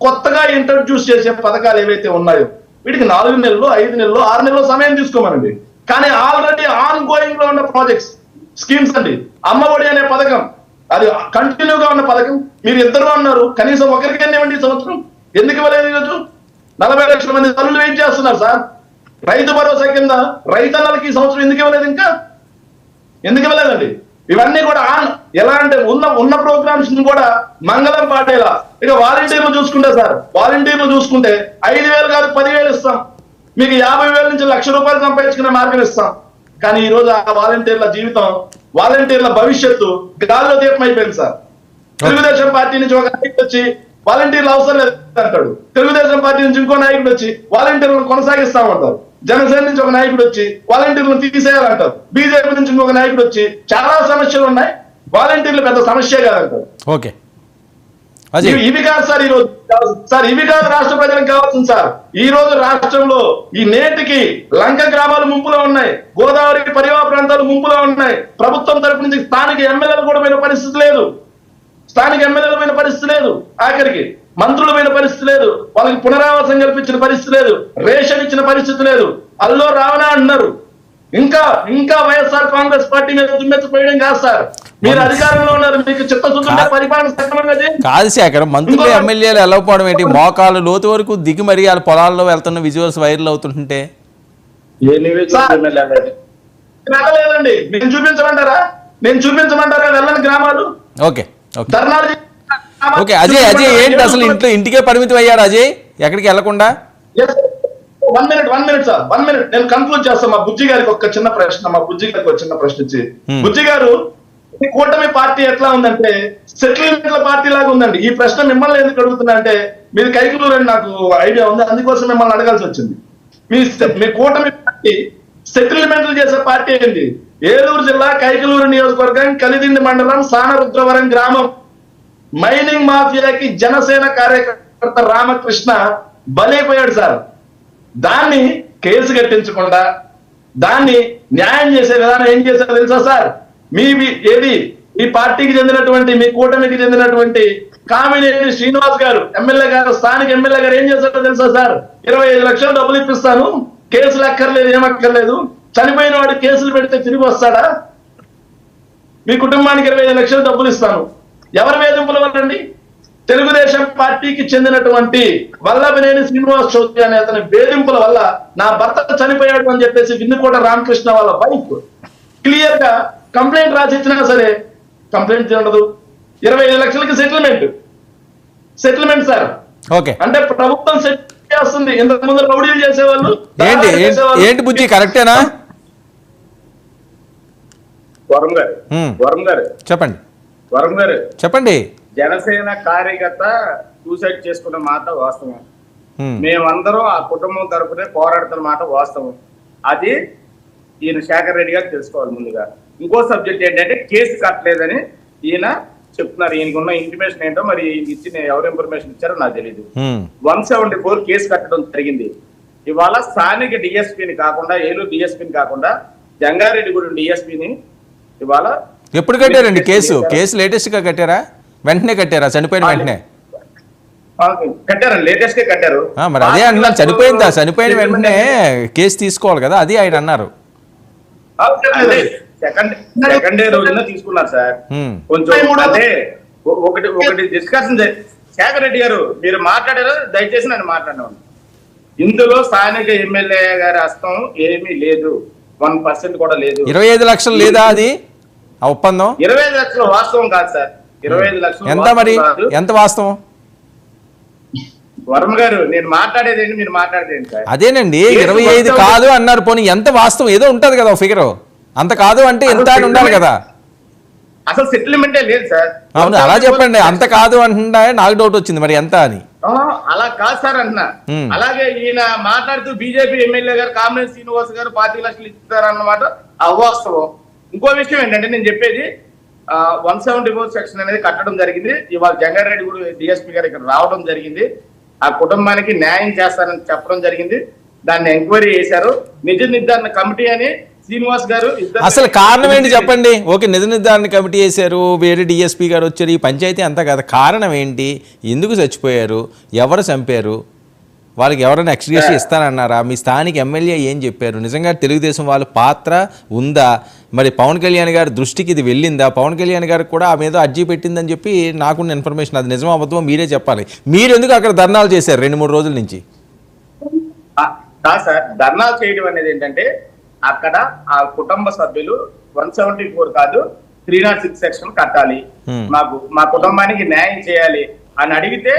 కొత్తగా ఇంట్రడ్యూస్ చేసే పథకాలు ఏవైతే ఉన్నాయో వీటికి 4 నెలలు 5 నెలలు 6 నెలలు సమయం తీసుకోమనండి. కానీ ఆల్రెడీ ఆన్ గోయింగ్ లో ఉన్న ప్రాజెక్ట్స్ స్కీమ్స్ అండి. అమ్మఒడి అనే పథకం అది కంటిన్యూగా ఉన్న పథకం. మీరు ఇద్దరు అన్నారు, కనీసం ఒకరికైనా ఇవ్వండి. సంవత్సరం ఎందుకు ఇవ్వలేదు? ఈరోజు 40 లక్షల మంది తల్లులు వెయిట్ చేస్తున్నారు సార్. రైతు భరోసా కింద రైతన్నలకి ఈ సంవత్సరం ఎందుకు ఇవ్వలేదు? ఎందుకు ఇవ్వలేదండి? ఇవన్నీ కూడా ఎలా అంటే ఉన్న ప్రోగ్రామ్స్ కూడా మంగళం పాటేలా. ఇక వాలంటీర్లు చూసుకుంటే సార్, 5,000 కాదు 10,000 ఇస్తాం. మీకు 50,000 నుంచి 1,00,000 రూపాయలు సంపాదించుకునే మార్గం ఇస్తాం. కానీ ఈ రోజు ఆ వాలంటీర్ల జీవితం, వాలంటీర్ల భవిష్యత్తు గాల్లో దీపం అయిపోయింది సార్. తెలుగుదేశం పార్టీ నుంచి ఒక నాయకుడు వచ్చి వాలంటీర్లు అవసరం లేదు అంటాడు. తెలుగుదేశం పార్టీ నుంచి ఇంకో నాయకుడు వచ్చి వాలంటీర్లను కొనసాగిస్తామంటారు. జనసేన నుంచి ఒక నాయకుడు వచ్చి వాలంటీర్లను తీసేయాలంటారు. బీజేపీ నుంచి ఇంకొక నాయకుడు వచ్చి చాలా సమస్యలు ఉన్నాయి, వాలంటీర్లు పెద్ద సమస్య కాదంటారు. ఓకే, ఇవి కాదు సార్ ఈ రోజు. ఇవి కాదు రాష్ట్ర ప్రజలకు కావాల్సింది సార్. ఈ రోజు రాష్ట్రంలో ఈ నేటికి లంక గ్రామాలు ముంపులో ఉన్నాయి, గోదావరి పరివాహ ప్రాంతాలు ముంపులో ఉన్నాయి. ప్రభుత్వం తరపు నుంచి స్థానిక ఎమ్మెల్యేలు కూడా పోయిన పరిస్థితి లేదు, ఆఖరికి మంత్రులు పోయిన పరిస్థితి లేదు, వాళ్ళకి పునరావాసం కల్పించిన పరిస్థితి లేదు, రేషన్ ఇచ్చిన పరిస్థితి లేదు. అల్లో రావనా అన్నారు. ఇంకా వైఎస్ఆర్ కాంగ్రెస్ పార్టీ మీద దుమ్మెత్తిపోయడం కాదు సార్. మీరు అధికారంలో ఉన్నారు, మీకు చిత్తశుద్ధి పరిపాలన సక్రమంగా కాదు శేఖర్. మంత్రులు ఎమ్మెల్యేలు వెళ్ళకపోవడం ఏంటి? మోకాలు లోతు వరకు దిగి మరి వాళ్ళ పొలాల్లో వెళ్తున్న విజువల్స్ వైరల్ అవుతుంటే వెళ్ళలేదండి. నేను చూపించమంటారా వెళ్ళని గ్రామాలు? ఓకే అజయ్ ఏంటి అసలు ఇంటికే పరిమితం అయ్యాడు అజయ్, ఎక్కడికి వెళ్లకుండా? 1 minute సార్, 1 minute. నేను కన్క్లూడ్ చేస్తాను. మా బుజ్జి గారికి ఒక చిన్న ప్రశ్న ఇచ్చి, బుజ్జి గారు, ఈ కూటమి పార్టీ ఎట్లా ఉందంటే సెటిల్మెంట్ల పార్టీ లాగా ఉందండి. ఈ ప్రశ్న మిమ్మల్ని ఎందుకు అడుగుతున్నా అంటే మీరు కైకలూరు అని నాకు ఐడియా ఉంది, అందుకోసం మిమ్మల్ని అడగాల్సి వచ్చింది. మీ కూటమి పార్టీ సెటిల్మెంట్లు చేసే పార్టీ ఏంటి? ఏలూరు జిల్లా కైకలూరు నియోజకవర్గం కలిదిండి మండలం సానరుద్రవరం గ్రామం మైనింగ్ మాఫియాకి జనసేన కార్యకర్త రామకృష్ణ బలైపోయాడు సార్. దాన్ని కేసు కట్టించకుండా దాన్ని న్యాయం చేసే విధానం ఏం చేశారో తెలుసా సార్? ఈ పార్టీకి చెందినటువంటి, మీ కూటమికి చెందినటువంటి కామినేని శ్రీనివాస్ గారు ఎమ్మెల్యే గారు, స్థానిక ఎమ్మెల్యే గారు ఏం చేశారో తెలుసా సార్? 25 లక్షలు డబ్బులు ఇప్పిస్తాను, కేసులు అక్కర్లేదు, ఏమక్కర్లేదు, చనిపోయిన వాడు కేసులు పెడితే తిరిగి వస్తాడా? మీ కుటుంబానికి 25 లక్షలు డబ్బులు ఇస్తాను. ఎవరి వేధింపుల వల్ల అండి? తెలుగుదేశం పార్టీకి చెందినటువంటి వల్లభనేని శ్రీనివాస్ చౌదరి అనే అతని వేధింపుల వల్ల నా భర్త చనిపోయాడు అని చెప్పేసి విన్నుకోట రామకృష్ణ వాళ్ళ వైఫ్ క్లియర్ గా కంప్లైంట్ రాసి ఇచ్చినా సరే కంప్లైంట్ ఉండదు. 25 లక్షలకి సెటిల్మెంట్ సార్. ఓకే, అంటే ప్రభుత్వం సెటిల్ చేస్తుంది. ఇంతకు ముందు రౌడీలు చేసేవాళ్ళు ఏంటి బుజ్జి, కరెక్టేనా? వరం గారు చెప్పండి. జనసేన కార్యకర్త సూసైడ్ చేసుకున్న మాట వాస్తవం. మేమందరం ఆ కుటుంబం తరపునే పోరాడుతున్న మాట వాస్తవం. అది ఈయన శేఖర్ రెడ్డి గారు తెలుసుకోవాలి ముందుగా. ఇంకో సబ్జెక్ట్ ఏంటంటే కేసు కట్టలేదని ఈయన చెప్తున్నారు. ఈయనకు ఉన్న ఇంటిమేషన్ ఏంటో మరి ఇచ్చిన ఎవరు ఇన్ఫర్మేషన్ ఇచ్చారో నాకు తెలియదు. 174 కేసు కట్టడం జరిగింది. ఇవాళ స్థానిక డిఎస్పీని కాకుండా, ఏలూరు డిఎస్పీని కాకుండా జంగారెడ్డిగూడెం డిఎస్పీని ఇవాళ ఎప్పుడు కట్టారండి కేసు లేటెస్ట్ గా కట్టారా? వెంటనే కట్టారా? చనిపోయిన వెంటనే కట్టారు, లేటెస్ట్ గా కట్టారు. మరి అదే అంటున్నారు, చనిపోయిన వెంటనే కేసు తీసుకోవాలి కదా, అది ఆయన అన్నారు. సెకండ్ డే రోజున తీసుకున్నారు సార్. కొంచెం అంటే ఒకటి డిస్కషన్. శేఖర్ రెడ్డి గారు మీరు మాట్లాడారు, దయచేసి నన్ను మాట్లాడను. ఇందులో స్థానిక ఎమ్మెల్యే గారి హస్తం ఏమీ లేదు, 1% కూడా లేదు. 25 లక్షలు లేదా అది ఆ ఒప్పందం? 25 లక్షలు వాస్తవం కాదు సార్. 25 లక్షలు ఎంత? మరి ఎంత వాస్తవం? వర్మ గారు, నేను మాట్లాడేది ఏంటి, మీరు మాట్లాడేది సార్? అదేనండి, 25 కాదు అన్నారు. పోనీ ఎంత వాస్తవం? ఏదో ఉంటది కదా ఫిగర్. అంత కాదు అంటే ఎంత అని ఉండాలి కదా. అసలు సెటిల్మెంటే లేదు సార్. అవును, అలా చెప్పండి. అంత కాదు అంటున్నా, నాకు డౌట్ వచ్చింది మరి ఎంత అని. అలా కాదు సార్ అన్న. అలాగే ఈయన మాట్లాడుతూ బీజేపీ ఎమ్మెల్యే గారు కామినేని శ్రీనివాస్ గారు 25 లక్షలు ఇస్తారన్నమాట అవాస్తవం. ఇంకో విషయం ఏంటంటే నేను చెప్పేది 174 సెక్షన్ అనేది కట్టడం జరిగింది. ఇవాళ జంగారెడ్డి కూడా డిఎస్పీ గారు ఇక్కడ రావడం జరిగింది. ఆ కుటుంబానికి న్యాయం చేస్తారని చెప్పడం జరిగింది. దాన్ని ఎంక్వైరీ చేశారు. నిజ నిర్ధారణ కమిటీ అని శ్రీనివాస్ గారు అసలు కారణం ఏంటి చెప్పండి. ఓకే, నిజ నిర్ధారణ కమిటీ వేశారు, వేరే డిఎస్పీ గారు వచ్చారు, ఈ పంచాయతీ అంతా కదా. కారణం ఏంటి? ఎందుకు చచ్చిపోయారు? ఎవరు చంపారు? వాళ్ళకి ఎవరైనా ఎక్స్గ్రేషన్ ఇస్తానన్నారా? మీ స్థానిక ఎమ్మెల్యే ఏం చెప్పారు? నిజంగా తెలుగుదేశం వాళ్ళ పాత్ర ఉందా? మరి పవన్ కళ్యాణ్ గారి దృష్టికి ఇది వెళ్ళిందా? పవన్ కళ్యాణ్ గారికి కూడా ఆ మీద అర్జీ పెట్టిందని చెప్పి నాకున్న ఇన్ఫర్మేషన్. అది నిజమో అబద్ధమో మీరే చెప్పాలి. మీరు ఎందుకు అక్కడ ధర్నాలు చేశారు 2-3 రోజుల నుంచి? సార్, ధర్నాలు చేయడం అనేది ఏంటంటే అక్కడ ఆ కుటుంబ సభ్యులు 174 కాదు 306 సెక్షన్ కట్టాలి, మా కుటుంబానికి న్యాయం చేయాలి అని అడిగితే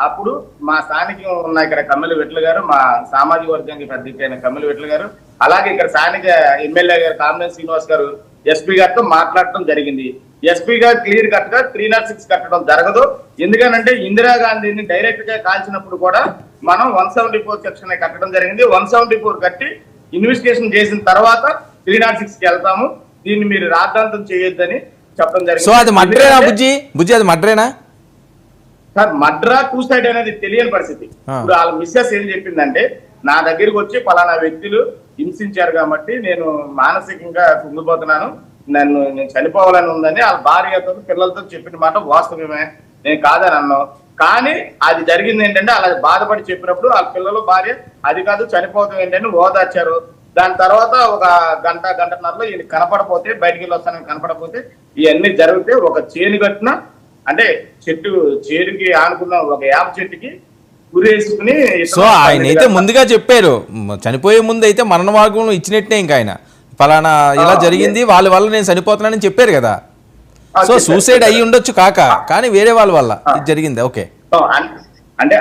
అప్పుడు మా స్థానిక ఉన్న ఇక్కడ కమ్మిలి విట్ల గారు, మా సామాజిక వర్గానికి పెద్ద కమ్మిలి విట్ల గారు, అలాగే ఇక్కడ స్థానిక ఎమ్మెల్యే గారు కామినేని శ్రీనివాస్ గారు ఎస్పీ గారితో మాట్లాడటం జరిగింది. ఎస్పీ గారు క్లియర్ కట్ గా 306 కట్టడం జరగదు. ఎందుకనంటే ఇందిరాగాంధీని డైరెక్ట్ గా కాల్చినప్పుడు కూడా మనం 174 సెక్షన్ కట్టడం జరిగింది. 174 కట్టి ఇన్వెస్టిగేషన్ చేసిన తర్వాత 306 కి వెళ్తాము. దీన్ని మీరు రాద్ధాంతం చేయొద్దని చెప్పడం జరిగింది. సో అది మడ్రేనా బుజ్జి అది మడ్రేనా? సార్, మడ్రా సూసైడ్ అనేది తెలియని పరిస్థితి. ఇప్పుడు వాళ్ళ మిస్సెస్ ఏం చెప్పిందంటే నా దగ్గరికి వచ్చి పలానా వ్యక్తులు హింసించారు కాబట్టి నేను మానసికంగా కుంగిపోతున్నాను, నేను చనిపోవాలని ఉందని వాళ్ళ భార్యతో పిల్లలతో చెప్పిన మాట వాస్తవమే, నేను కాదని అన్నాను. కానీ అది జరిగింది ఏంటంటే అలా బాధపడి చెప్పినప్పుడు వాళ్ళ పిల్లలు భార్య అది కాదు చనిపోతాం ఏంటని ఓదార్చారు. దాని తర్వాత ఒక గంటన్నరలో ఈయన కనపడపోతే, బయటికి వెళ్ళి వస్తానని కనపడపోతే ఇవన్నీ జరిగితే ఒక చేను కట్టిన అంటే చేరుకి ఆనుకున్న ఒక యాప చెట్టుకి గురేసుకుని. సో ఆయన అయితే ముందుగా చెప్పారు, చనిపోయే ముందు అయితే మరణ మార్గం ఇచ్చినట్టే. ఇంకా ఆయన ఫలానా ఇలా జరిగింది, వాళ్ళ వల్ల నేను చనిపోతున్నానని చెప్పారు కదా. సో సూసైడ్ అయ్యి ఉండొచ్చు కానీ వేరే వాళ్ళ వల్ల ఇది జరిగింది. ఓకే, అంటే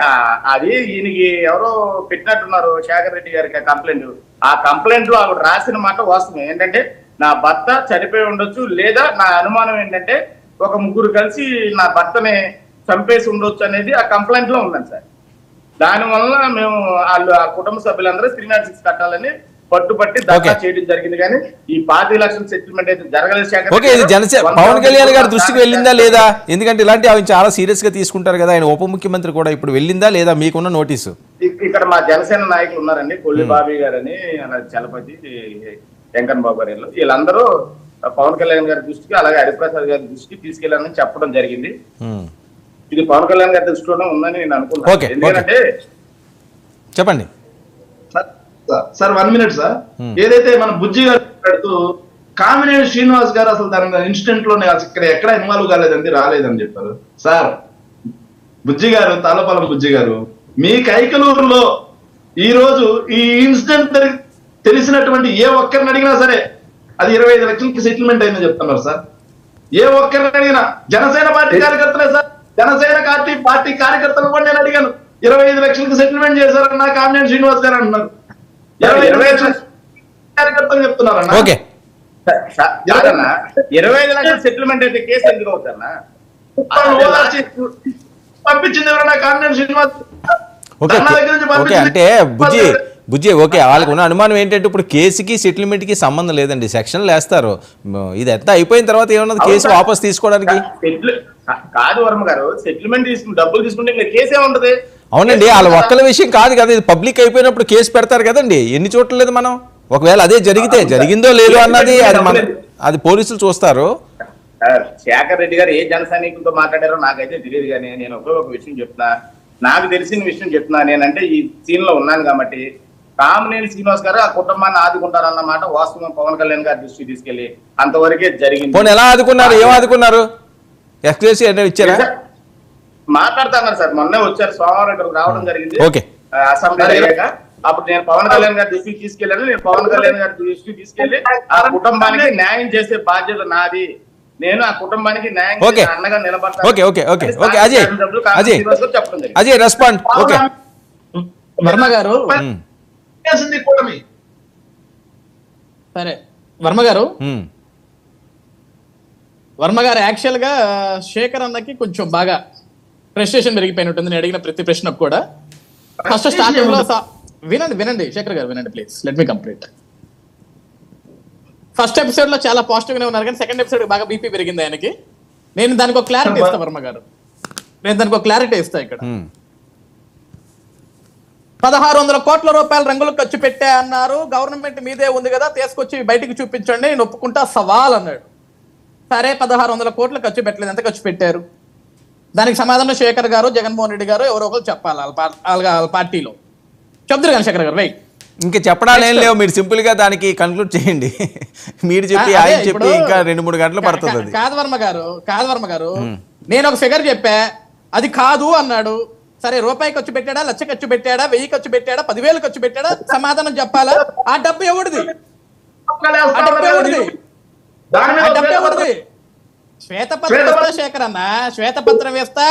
అది ఈయనకి ఎవరో పెట్టినట్టున్నారు శేఖర్ రెడ్డి గారికి కంప్లైంట్. ఆ కంప్లైంట్ లో ఆవిడ రాసిన మాట వాస్తవం ఏంటంటే నా భర్త చనిపోయి ఉండొచ్చు, లేదా నా అనుమానం ఏంటంటే ఒక ముగ్గురు కలిసి నా భర్తని చంపేసి ఉండొచ్చు అనేది ఆ కంప్లైంట్ లో ఉందండి సార్. దానివల్ల మేము వాళ్ళు ఆ కుటుంబ సభ్యులందరూ 306 కట్టాలని పట్టుబట్టి దర్శా చేయడం జరిగింది. కానీ ఈ 25 లక్షల సెటిల్మెంట్ అయితే జరగలేదు. ఓకే, ఇది జనసేన పవన్ కళ్యాణ్ గారి దృష్టికి వెళ్ళిందా లేదా? ఎందుకంటే ఇలాంటి ఆయన చాలా సీరియస్ గా తీసుకుంటారు కదా. ఆయన ఉప ముఖ్యమంత్రి కూడా ఇప్పుడు వెళ్ళిందా లేదా మీకున్న నోటీసు? ఇక్కడ మా జనసేన నాయకులు ఉన్నారండి, కొల్లి బాబీ గారని, చలపతి వెంకన్న బాబు గారు, వీళ్ళందరూ పవన్ కళ్యాణ్ గారి దృష్టికి అలాగే హరిప్రసాద్ గారి దృష్టికి తీసుకెళ్లాలని చెప్పడం జరిగింది. ఇది పవన్ కళ్యాణ్ గారి దృష్టిలోనే ఉందని నేను అనుకుంటున్నాను. ఎందుకంటే చెప్పండి సార్ 1 మినిట్ సార్. ఏదైతే మన బుజ్జి గారు మాట్లాడుతూ కామినేని శ్రీనివాస్ గారు అసలు దాని ఇన్సిడెంట్ లోనే ఇక్కడ ఎక్కడ ఇన్వాల్వ్ కాలేదండి, రాలేదని చెప్పారు సార్. బుజ్జి గారు, తాళపాలెం బుజ్జి గారు, మీ కైకలూరులో ఈ రోజు ఈ ఇన్సిడెంట్ తెలిసినటువంటి ఏ ఒక్కరిని అడిగినా సరే అది 25 లక్షలకి సెటిల్మెంట్ అయిందని చెప్తున్నారు సార్. ఏ ఒక్కరిని అడిగినా జనసేన పార్టీ కార్యకర్తలే సార్, జనసేన పార్టీ కార్యకర్తలు కూడా నేను అడిగాను. 25 లక్షలకి సెటిల్మెంట్ చేశారన్న కామినేని శ్రీనివాస్ గారు అంటున్నారు. 25 లక్షల కార్యకర్తలు చెప్తున్నారన్న. ఓకే, 25 లక్షల సెటిల్మెంట్ అయితే కేసు ఎందుకు అవుతారన్నా? పంపించింది ఎవరన్నా కామినేని శ్రీనివాస్. ఓకే అంటే బుజ్జి ఓకే, వాళ్ళకు ఉన్న అనుమానం ఏంటంటే ఇప్పుడు కేసుకి సెటిల్మెంట్కి సంబంధం లేదండి, సెక్షన్లు వేస్తారు. ఇది ఎంత అయిపోయిన తర్వాత ఏమన్నది కేసు వాపస్ తీసుకోవడానికి? కాదు వర్మ గారు, సెటిల్మెంట్ తీసుకుని డబ్బులు తీసుకుంటే ఇంకా కేసు ఏముంటది? అవునండి, వాళ్ళ ఒక్కల విషయం కాదు కదా, ఇది పబ్లిక్ అయిపోయినప్పుడు కేసు పెడతారు కదండి. ఎన్ని చోట్ల లేదు మనం, ఒకవేళ అదే జరిగితే జరిగిందో లేదో అన్నది అది పోలీసులు చూస్తారు. శేఖర్ రెడ్డి గారు ఏ జన సైనికులతో మాట్లాడారో నాకైతే తెలియదు. కానీ నేను ఒక విషయం చెప్తున్నా, నాకు తెలిసిన విషయం చెప్తున్నా. నేనంటే ఈ సీన్ లో ఉన్నాను కాబట్టి కామినేని శ్రీనివాస్ గారు ఆ కుటుంబాన్ని ఆదుకుంటారన్నమాట వాస్తవం. పవన్ కళ్యాణ్ గారి దృష్టికి తీసుకెళ్లి అంతవరకే జరిగింది. ఎలా ఆదుకున్నారు, ఏం ఆదుకున్నారు? ఇచ్చారా? మాట్లాడుతున్నారు సార్, మొన్నే వచ్చారు, సోమవారం ఇక్కడికి రావడం జరిగింది ఓకే అసెంబ్లీ అయ్యాక. అప్పుడు నేను పవన్ కళ్యాణ్ గారి దృష్టికి తీసుకెళ్ళాను. నేను పవన్ కళ్యాణ్ గారి దృష్టికి తీసుకెళ్లి ఆ కుటుంబానికి న్యాయం చేసే బాధ్యత నాది, నేను ఆ కుటుంబానికి న్యాయం అండగా నిలబడతాను. అజయ్ రెస్పాండ్. ఓకే వర్మ గారు, సరే వర్మ గారు, వర్మ గారు యాక్చువల్ గా శేఖర్ అన్నకి కొంచెం బాగా ఫ్రస్ట్రేషన్ పెరిగిపోయినట్టుంది నేను అడిగిన ప్రతి ప్రశ్నకు కూడా. ఫస్ట్ స్టార్టింగ్ లో వినండి శేఖర్ గారు వినండి please, let me complete. First episode లో చాలా పాజిటివ్ గానే ఉన్నారు కానీ సెకండ్ ఎపిసోడ్ బాగా బీపీ పెరిగింది ఆయనకి. నేను దానికి ఒక క్లారిటీ ఇస్తా వర్మ గారు, నేను దానికి ఒక క్లారిటీ ఇస్తా. ఇక్కడ 1600 కోట్ల రూపాయలు రంగులకు ఖర్చు పెట్టా అన్నారు, గవర్నమెంట్ మీదే ఉంది కదా తీసుకొచ్చి బయటికి చూపించండి, నేను ఒప్పుకుంటా సవాల్ అన్నాడు. సరే 1600 కోట్లు ఖర్చు పెట్టలేదు, ఎంత ఖర్చు పెట్టారు? దానికి సమాధానం శేఖర్ గారు, జగన్మోహన్ రెడ్డి గారు ఎవరో ఒకరు చెప్పాలి వాళ్ళ పార్టీలో. చెప్తారు కానీ శేఖర్ గారు వెయిట్, ఇంకా చెప్పడాలు ఏం లేవు, మీరు సింపుల్ గా దానికి కన్క్లూడ్ చేయండి. మీరు చెప్పి ఆయన చెప్పి ఇంకా 2-3 గంటలు పడుతుంది అది. కాదు వర్మ గారు నేను ఒక ఫిగర్ చెప్పా, అది కాదు అన్నాడు. సరే రూపాయి ఖర్చు పెట్టాడా, లక్ష ఖర్చు పెట్టాడా, 1000 ఖర్చు పెట్టాడా, 10,000 ఖర్చు పెట్టాడా, సమాధానం చెప్పాలా? ఆ డబ్బు ఎవరిది? శ్వేతపత్రం వేస్తా శేఖర్ అన్న, శ్వేతపత్రం వేస్తా.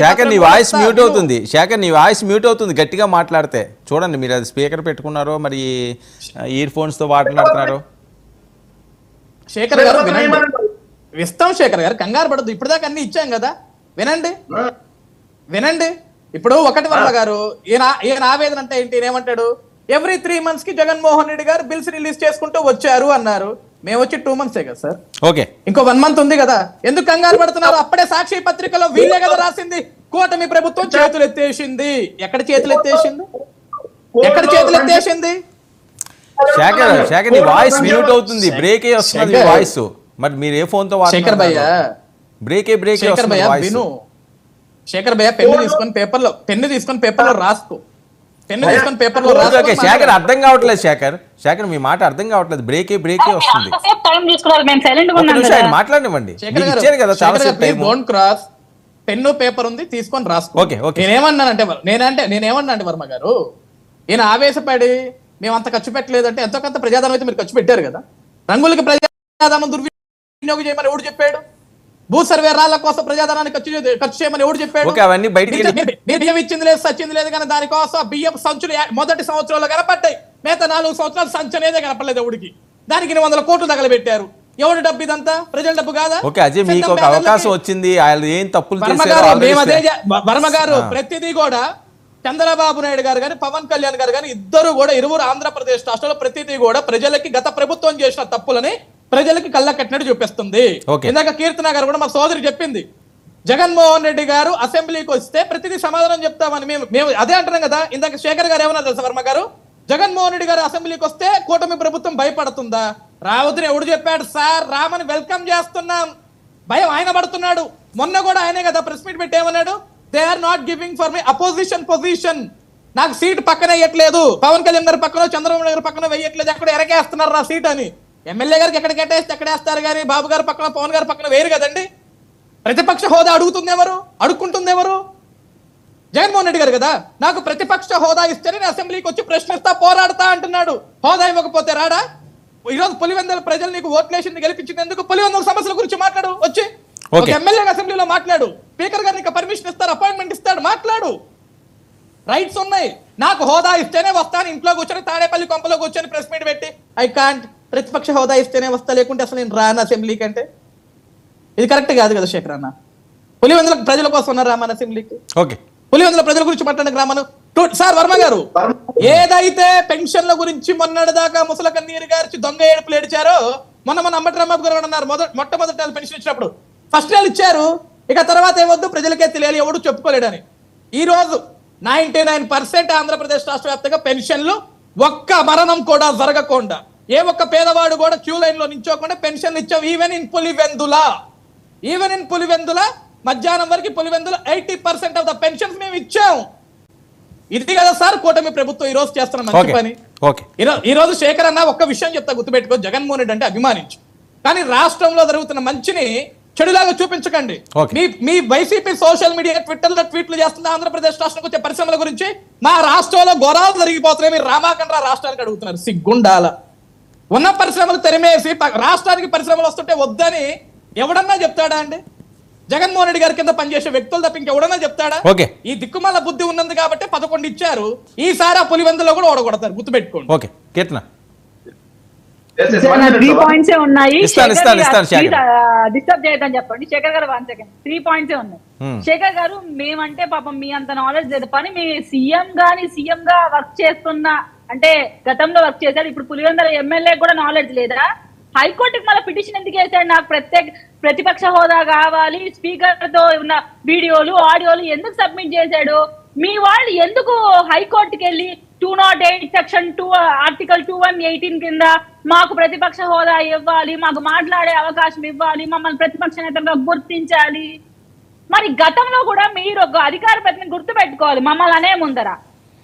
శేఖర్ నీ వాయిస్ మ్యూట్ అవుతుంది, శేఖర్ నీ వాయిస్ మ్యూట్ అవుతుంది గట్టిగా మాట్లాడితే. చూడండి మీరు అది స్పీకర్ పెట్టుకున్నారో మరి ఇయర్ ఫోన్స్ తో మాట్లాడుతున్నారో. శేఖర్ గారు వినండి, ఇస్తాం శేఖర్ గారు, కంగారు పడద్దు, ఇప్పుడు దాకా అన్ని ఇచ్చాం కదా, వినండి. ఇప్పుడు ఒకటి వర్మ గారు ఈయన ఆవేదన అంటే ఏంటి, ఏమంటాడు? ఎవ్రీ 3 months కి జగన్మోహన్ రెడ్డి గారు బిల్స్ రిలీజ్ చేసుకుంటూ వచ్చారు అన్నారు. మేము వచ్చి 2 months కదా సార్, ఓకే ఇంకో 1 month ఉంది కదా, ఎందుకు కంగారు పడుతున్నారు? అప్పుడే సాక్షి పత్రికలో వీళ్ళే కదా రాసింది, కూటమి ప్రభుత్వం చేతులు ఎత్తేసింది. ఎక్కడ చేతులు ఎత్తేసింది? శేఖర్ నీ వాయిస్ మ్యూట్ అవుతుంది, బ్రేక్ అయ్యి వస్తుంది మీ వాయిస్. మరి మీరు ఏ ఫోన్ తో శేఖర్ భయ్య బ్రేక్ విను, శేఖర్ భయ్య పెన్ను తీసుకొని పేపర్లో రాసుకో. శేఖర్ అర్థం కావట్లేదు, శేఖర్ మీ మాట అర్థం కావట్లేదు, బ్రేక్ వస్తుంది. మాట్లాడివ్వండి, ఇచ్చారు కదా చాలా time. Don't cross, pen paper ఉంది తీసుకొని రాసుకో. నేనేమన్నానంటే వర్మ గారు, ఈయన ఆవేశపడి మేము అంత ఖర్చు పెట్టలేదంటే ఎంతో కొంత ప్రజాధనం అయితే మీరు ఖర్చు పెట్టారు కదా, రంగులకి ప్రజాధనం దుర్వినియోగం చేయమని ఎవడు చెప్పాడు? భూ సర్వే రాళ్ల కోసం ప్రజాధనాన్ని ఖర్చు చేయమని ఎవడు చెప్పాడు? బియ్యం ఇచ్చింది లేదు, సచ్చింది లేదు, కానీ దానికోసం బియ్యం సంచులు మొదటి సంవత్సరంలో కనపడ్డాయి, మిగతా 4 సంవత్సరాలు సంచు అనేదే కనపడలేదు ఎవడికి. దానికి 100 కోట్లు తగలబెట్టారు. ఎవడు డబ్బు ఇదంతా? ప్రజల డబ్బు కాదా? మీకు ఒక అవకాశం వచ్చింది, ఏం తప్పులు వర్మ గారు ప్రతిదీ కూడా చంద్రబాబు నాయుడు గారు కానీ పవన్ కళ్యాణ్ గారు కానీ ఇద్దరు కూడా ఇరువురు ఆంధ్రప్రదేశ్ రాష్ట్రంలో ప్రతిదీ కూడా ప్రజలకి గత ప్రభుత్వం చేసిన తప్పులని ప్రజలకి కళ్ళ కట్టినట్టు చూపిస్తుంది. ఇందాక కీర్తన గారు కూడా మా సోదరి చెప్పింది, జగన్మోహన్ రెడ్డి గారు అసెంబ్లీకి వస్తే ప్రతిదీ సమాధానం చెప్తామని మేము అదే అంటున్నాం కదా. ఇందాక శేఖర్ గారు ఏమన్నా తెలుసా వర్మ గారు, జగన్మోహన్ రెడ్డి గారు అసెంబ్లీకి వస్తే కూటమి ప్రభుత్వం భయపడుతుందా? రావద్దని ఎవడు చెప్పాడు సార్? రామని వెల్కమ్ చేస్తున్నాం, భయం ఆయన పడుతున్నాడు. మొన్న కూడా ఆయనే కదా ప్రెస్ మీట్ పెట్టి ఏమన్నాడు, they are not giving for me opposition position, నాకు సీట్ పక్కన వేయట్లేదు, పవన్ కళ్యాణ్ గారి పక్కన చంద్రబాబు నాయుడు గారి పక్కన వేయట్లేదు, ఎక్కడ ఎరగేస్తున్నారు నా సీట్ అని. ఎమ్మెల్యే గారికి ఎక్కడ కేటాయిస్తే ఎక్కడ వేస్తారు కానీ బాబు గారి పక్కన పవన్ గారి పక్కన వేరు కదండి. ప్రతిపక్ష హోదా అడుక్కుంటుంది ఎవరు? జగన్మోహన్ రెడ్డి గారు కదా. నాకు ప్రతిపక్ష హోదా ఇస్తే నేను అసెంబ్లీకి వచ్చి ప్రశ్నిస్తా, పోరాడతా అంటున్నాడు. హోదా ఇవ్వకపోతే రాడా? ఈరోజు పులివెందుల ప్రజలు నీకు ఓట్లేసింది, గెలిపించినందుకు పులివెందుల సమస్యల గురించి మాట్లాడు, వచ్చి ఒక ఎమ్మెల్యే అసెంబ్లీలో మాట్లాడు. స్పీకర్ గారు నీకు పర్మిషన్ ఇస్తారు, అపాయింట్మెంట్ ఇస్తాడు, మాట్లాడు. రైట్స్ ఉన్నాయి. నాకు హోదా ఇస్తేనే వస్తాను, ఇంట్లో కూర్చొని తాడేపల్లి కొంపలో కూర్చొని ప్రెస్ మీట్ పెట్టి ఐ కాంట్, ప్రతిపక్ష హోదా ఇస్తేనే వస్తా, లేకుంటే అసలు నేను రాను అసెంబ్లీకి అంటే ఇది కరెక్ట్ కాదు కదా శేఖర్ అన్న. పులివెందుల ప్రజల కోసం ఉన్నారు రామన్ అసెంబ్లీకి. పులివెందుల ప్రజల గురించి మాట్లాడడానికి రామను. సార్ వర్మ గారు, ఏదైతే పెన్షన్ల గురించి మొన్నటిదాకా ముసల కన్నీరు గారి దొంగ ఏడుపులు ఏడిచారో, మొన్న అంబటరాంబాబు గారు అన్నారు మొట్టమొదటి పెన్షన్ ఇచ్చినప్పుడు ఫస్ట్ నెల ఇచ్చారు, ఇక తర్వాత ఏమొద్దు ప్రజలకే తెలియాలి, ఎవడు చెప్పుకోలేడని. ఈ రోజు 99% ఆంధ్రప్రదేశ్ రాష్ట్ర వ్యాప్తంగా పెన్షన్లు, ఒక్క మరణం కూడా జరగకుండా, ఏ ఒక్క పేదవాడు కూడా క్యూ లైన్ లో నించోకుండా పెన్షన్లు ఇచ్చాం. ఈవెన్ ఇన్ పులివెందుల మధ్యాహ్నం వరకు పులివెందుల 80% ఆఫ్ ద పెన్షన్స్ మేము ఇచ్చాం. ఇది కదా సార్ కూటమి ప్రభుత్వం ఈ రోజు చేస్తున్న మంచి పని. ఈ రోజు శేఖర్ అన్న ఒక్క విషయం చెప్తా గుర్తుపెట్టుకో, జగన్మోహన్ రెడ్డి అంటే అభిమానించు, కానీ రాష్ట్రంలో జరుగుతున్న మంచిని చెడులాగా చూపించకండి. మీ వైసీపీ సోషల్ మీడియా ట్విట్టర్లో ట్వీట్లు చేస్తున్న ఆంధ్రప్రదేశ్ రాష్ట్రానికి వచ్చే పరిశ్రమల గురించి, మా రాష్ట్రంలో ఘోరాలు జరిగిపోతున్నాయి, మీరు రామాకండ్రా రాష్ట్రానికి అడుగుతున్నారు. సిగ్గుండాల. ఉన్న పరిశ్రమలు తెరిమేసి రాష్ట్రానికి పరిశ్రమలు వస్తుంటే వద్దని ఎవడన్నా చెప్తాడా అండి? జగన్మోహన్ రెడ్డి గారి కింద పనిచేసే వ్యక్తులు తప్ప ఇంకెవడన్నా చెప్తాడా? ఈ దిక్కుమాల బుద్ధి ఉన్నది కాబట్టి 11 ఇచ్చారు. ఈసారి ఆ పులివెందులో కూడా ఓడగొడతారు, గుర్తుపెట్టుకోండి. Yes, yes, 1 minute, 3 Sabha. Points ఉన్నాయి. ఇస్తాను, శేఖర్. డిస్టర్బ్ చేయదని చెప్పండి. శేఖర్ గారు 1 సెకండ్. 3 పాయింట్స్ ఉన్నాయి. శేఖర్ గారు, మేమంటే పాపం మీ అంత నాలెడ్జ్ లేదు, పని మీ సీఎం గా వర్క్ చేస్తున్న, అంటే గతంలో వర్క్ చేశాడు, ఇప్పుడు పులివెందుల ఎమ్మెల్యే కూడా నాలెడ్జ్ లేదా? హైకోర్టుకి మళ్ళీ పిటిషన్ ఎందుకు వేసాడు? నాకు ప్రతిపక్ష హోదా కావాలి, స్పీకర్ తో ఉన్న వీడియోలు ఆడియోలు ఎందుకు సబ్మిట్ చేశాడు? మీ వాళ్ళు ఎందుకు హైకోర్టుకి వెళ్ళి 208 సెక్షన్ 2 ఆర్టికల్ 2118 కింద మాకు ప్రతిపక్ష హోదా ఇవ్వాలి, మాకు మాట్లాడే అవకాశం ఇవ్వాలి, మమ్మల్ని ప్రతిపక్ష నేతగా గుర్తించాలి? మరి గతంలో కూడా మీరు ఒక అధికార ప్రతినిధి గుర్తు పెట్టుకోవాలి మమ్మల్ని అనే ముందర.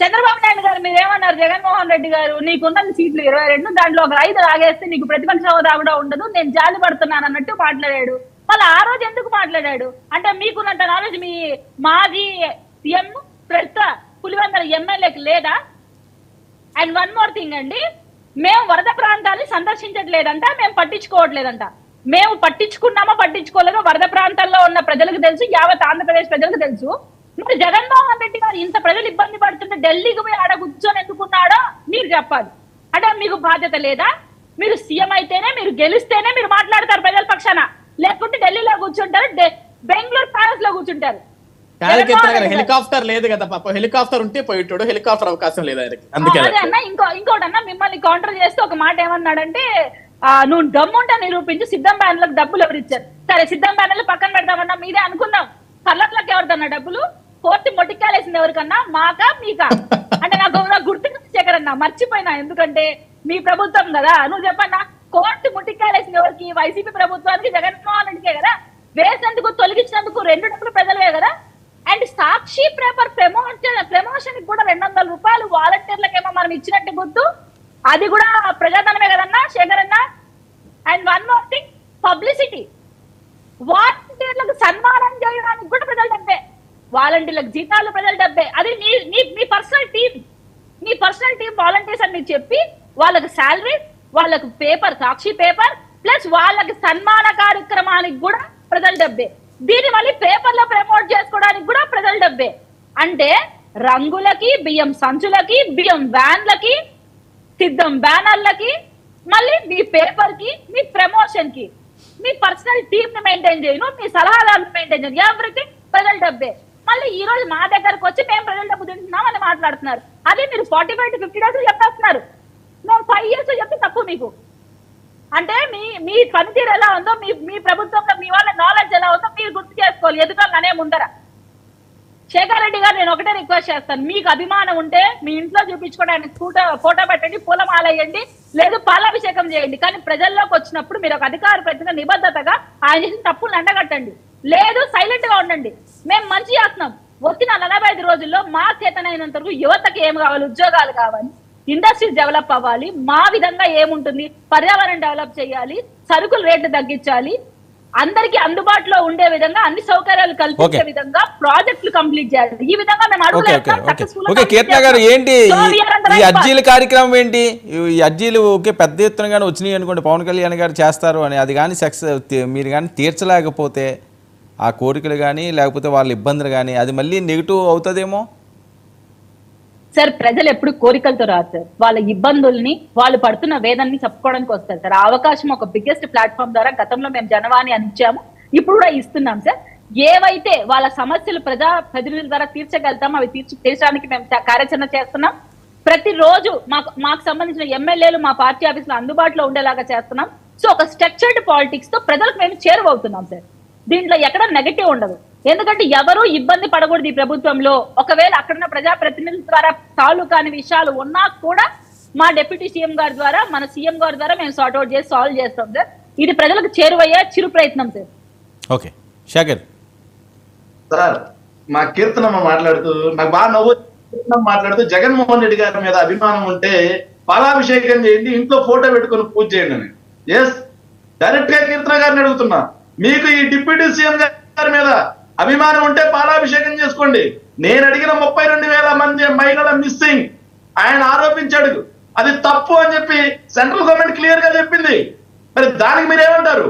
చంద్రబాబు నాయుడు గారు మీరేమన్నారు? జగన్మోహన్ రెడ్డి గారు, నీకున్న సీట్లు 22, దాంట్లో ఒక 5 లాగేస్తే నీకు ప్రతిపక్ష హోదా కూడా ఉండదు, నేను జాలి పడుతున్నాను అన్నట్టు మాట్లాడాడు. మళ్ళీ ఆ రోజు ఎందుకు మాట్లాడాడు అంటే మీకున్నంత నాలెడ్జ్ మీ మాజీ సీఎం ప్రస్తుత పులివెందుల ఎమ్మెల్యేకి లేదా? అండ్ 1 మోర్ థింగ్ అండి, మేము వరద ప్రాంతాన్ని సందర్శించట్లేదంట, మేము పట్టించుకోవట్లేదంట. మేము పట్టించుకున్నామో పట్టించుకోలేదో వరద ప్రాంతాల్లో ఉన్న ప్రజలకు తెలుసు, యావత్ ఆంధ్రప్రదేశ్ ప్రజలకు తెలుసు. మరి జగన్మోహన్ రెడ్డి గారు ఇంత ప్రజలు ఇబ్బంది పడుతుంటే ఢిల్లీకి పోయి ఆడ కూర్చొని ఎందుకున్నాడో మీరు చెప్పాలి. అంటే మీకు బాధ్యత లేదా? మీరు సీఎం అయితేనే, మీరు గెలిస్తేనే మీరు మాట్లాడతారు ప్రజల పక్షాన, లేకుంటే ఢిల్లీలో కూర్చుంటారు, బెంగళూరు ప్యాలెస్ లో కూర్చుంటారు. హెలికాప్టర్ లేదు కదా పాప, హెలికాప్టర్ ఉంటే పోయేటోడు, హెలికాప్టర్ అవకాశం లేదు ఆయనకి, అందుకే అదే అన్న. ఇంకోటి అన్న, మిమ్మల్ని కౌంటర్ చేస్తే ఒక మాట ఏమన్నాడంటే, నువ్వు దమ్ముంటా నిరూపించు, సిద్ధం బ్యానర్లకు డబ్బులు ఎవరు ఇచ్చారు? సరే, సిద్ధం బ్యానర్లు పక్కన పెడదామన్నా, మీదే అనుకుందాం. కళ్ళట్లకి ఎవరిదన్నా డబ్బులు? కోర్టు మొట్టికాలేసింది ఎవరికన్నా? మాకా మీకా? అంటే నాకు గుర్తు శేఖర్ అన్న, మర్చిపోయినా, ఎందుకంటే మీ ప్రభుత్వం కదా. నువ్వు చెప్పన్నా, కోర్టు మొట్టికాలేసింది ఎవరికి? వైసీపీ ప్రభుత్వానికి, జగన్మోహన్ రెడ్డికే కదా. వేసినందుకు, తొలగించినందుకు 2 డబ్బులు ప్రజలవే కదా. అండ్ సాక్షి పేపర్ ప్రమోషన్ కూడా 200 రూపాయలు వాలంటీర్లకేమో మనం ఇచ్చినట్టు గుర్తు, అది కూడా ప్రజాధనమే కదన్నా శేఖర్ అన్న. And 1 more thing, publicity. వాలంటీర్లకు సన్మానం చేయడానికి కూడా ప్రజలు డబ్బే, వాలంటీర్లకు జీతాలు ప్రజలు డబ్బే. అది మీ పర్సనల్ టీం వాలంటీర్స్ అని మీరు చెప్పి వాళ్ళకి శాలరీ, వాళ్ళకి పేపర్, సాక్షి పేపర్, ప్లస్ వాళ్ళకి సన్మాన కార్యక్రమానికి కూడా ప్రజలు డబ్బే. దీన్ని మళ్ళీ పేపర్ లో ప్రమోట్ చేసుకోవడానికి కూడా ప్రజలు డబ్బే. అంటే రంగులకి, బియ్యం సంచులకి, బియ్యం వ్యాన్లకి, సిద్ధం బ్యానర్లకి, మళ్ళీ మీ పేపర్ కి, మీ ప్రమోషన్ కి, మీ పర్సనల్ టీమ్ ని మెయింటైన్ చేయను, మీ సలహాదారుని మెయింటైన్ చేయను, ఎవ్రీథింగ్ ప్రజల డబ్బే. మళ్ళీ ఈ రోజు మా దగ్గరకు వచ్చి మేము ప్రజల డబ్బు తింటున్నాం అని మాట్లాడుతున్నారు. అదే మీరు 45 to 50 days చెప్పేస్తున్నారు. మేము 5 years చెప్తే తప్పు మీకు. అంటే మీ పనితీరు ఎలా ఉందో, మీ ప్రభుత్వంలో మీ వాళ్ళ నాలెడ్జ్ ఎలా ఉందో మీరు గుర్తు చేసుకోవాలి ఎదుగుతాను అనే ముందర. శేఖర్ రెడ్డి గారు, నేను ఒకటే రిక్వెస్ట్ చేస్తాను, మీకు అభిమానం ఉంటే మీ ఇంట్లో చూపించుకోవడానికి ఫోటో పెట్టండి, పూలమాల వేయండి, లేదు పాలాభిషేకం చేయండి. కానీ ప్రజల్లోకి వచ్చినప్పుడు మీరు ఒక అధికార ప్రతినిధి నిబద్ధతగా ఆయన చేసిన తప్పులు ఎండగట్టండి, లేదు సైలెంట్ గా ఉండండి. మేము మంచి చేస్తున్నాం. వచ్చిన 45 రోజుల్లో మా చేతనైనంత వరకు యువతకి ఏం కావాలి? ఉద్యోగాలు కావాలి, ఇండస్ట్రీస్ డెవలప్ అవ్వాలి, మా విధంగా ఏముంటుంది, పర్యావరణం డెవలప్ చేయాలి, సరుకుల రేట్లు తగ్గించాలి, అందరికి అందుబాటులో ఉండే విధంగా అన్ని సౌకర్యాలు కల్పించే విధంగా ప్రాజెక్టులు కంప్లీట్ చేయాలి. ఈ విధంగా మేము ఓకే కీర్తన గారు, ఏంటి ఈ అర్జీల కార్యక్రమం ఏంటి? ఈ అర్జీలు ఓకే పెద్ద ఎత్తున కానీ వచ్చినాయి అనుకోండి, పవన్ కళ్యాణ్ గారు చేస్తారు అని, అది కానీ మీరు కానీ తీర్చలేకపోతే ఆ కోరికలు కానీ లేకపోతే వాళ్ళ ఇబ్బందులు కానీ అది మళ్ళీ నెగిటివ్ అవుతుందేమో. సార్, ప్రజలు ఎప్పుడు కోరికలతో రాదు సార్, వాళ్ళ ఇబ్బందుల్ని, వాళ్ళు పడుతున్న వేదనని చెప్పుకోవడానికి వస్తారు సార్. ఆ అవకాశం ఒక బిగ్గెస్ట్ ప్లాట్ఫామ్ ద్వారా గతంలో మేము జనవాణి అని ఇచ్చాము, ఇప్పుడు కూడా ఇస్తున్నాం సార్. ఏవైతే వాళ్ళ సమస్యలు ప్రజాప్రతినిధుల ద్వారా తీర్చగలుగుతామో అవి తీర్చడానికి మేము కార్యాచరణ చేస్తున్నాం. ప్రతిరోజు మాకు సంబంధించిన ఎమ్మెల్యేలు మా పార్టీ ఆఫీసులో అందుబాటులో ఉండేలాగా చేస్తున్నాం. సో ఒక స్ట్రక్చర్డ్ పాలిటిక్స్ తో ప్రజలకు మేము చేరువవుతున్నాం సార్. దీంట్లో ఎక్కడ నెగటివ్ ఉండదు, ఎందుకంటే ఎవరు ఇబ్బంది పడకూడదు ఈ ప్రభుత్వంలో. ఒకవేళ అక్కడున్న ప్రజాప్రతినిధుల ద్వారా సాల్వ్ కాని విషయాలు ఉన్నా కూడా మా డిప్యూటీ సీఎం గారి ద్వారా, మన సీఎం గారి ద్వారా మేము సార్ట్అవుట్ చేసి సాల్వ్ చేస్తాం సార్. ఇది ప్రజలకు చేరువయ్యే చిరు ప్రయత్నం సార్. ఓకే శేఖర్ సార్, మా కీర్తనమ్మ మాట్లాడుతూ నాకు బాగా మాట్లాడుతూ జగన్మోహన్ రెడ్డి గారి మీద అభిమానం ఉంటే పాలాభిషేకం చేయండి, ఇంట్లో ఫోటో పెట్టుకొని పూజ చేయండి అని. ఎస్, డైరెక్ట్ గా కీర్తన గారిని అడుగుతున్నా, మీకు ఈ డిప్యూటీ సీఎం గారి మీద అభిమానం ఉంటే పాలాభిషేకం చేసుకోండి. నేను అడిగిన 32,000 మంది మహిళల మిస్సింగ్ ఆయన ఆరోపించాడు, అది తప్పు అని చెప్పి సెంట్రల్ గవర్నమెంట్ క్లియర్ గా చెప్పింది. మరి దానికి మీరేమంటారు?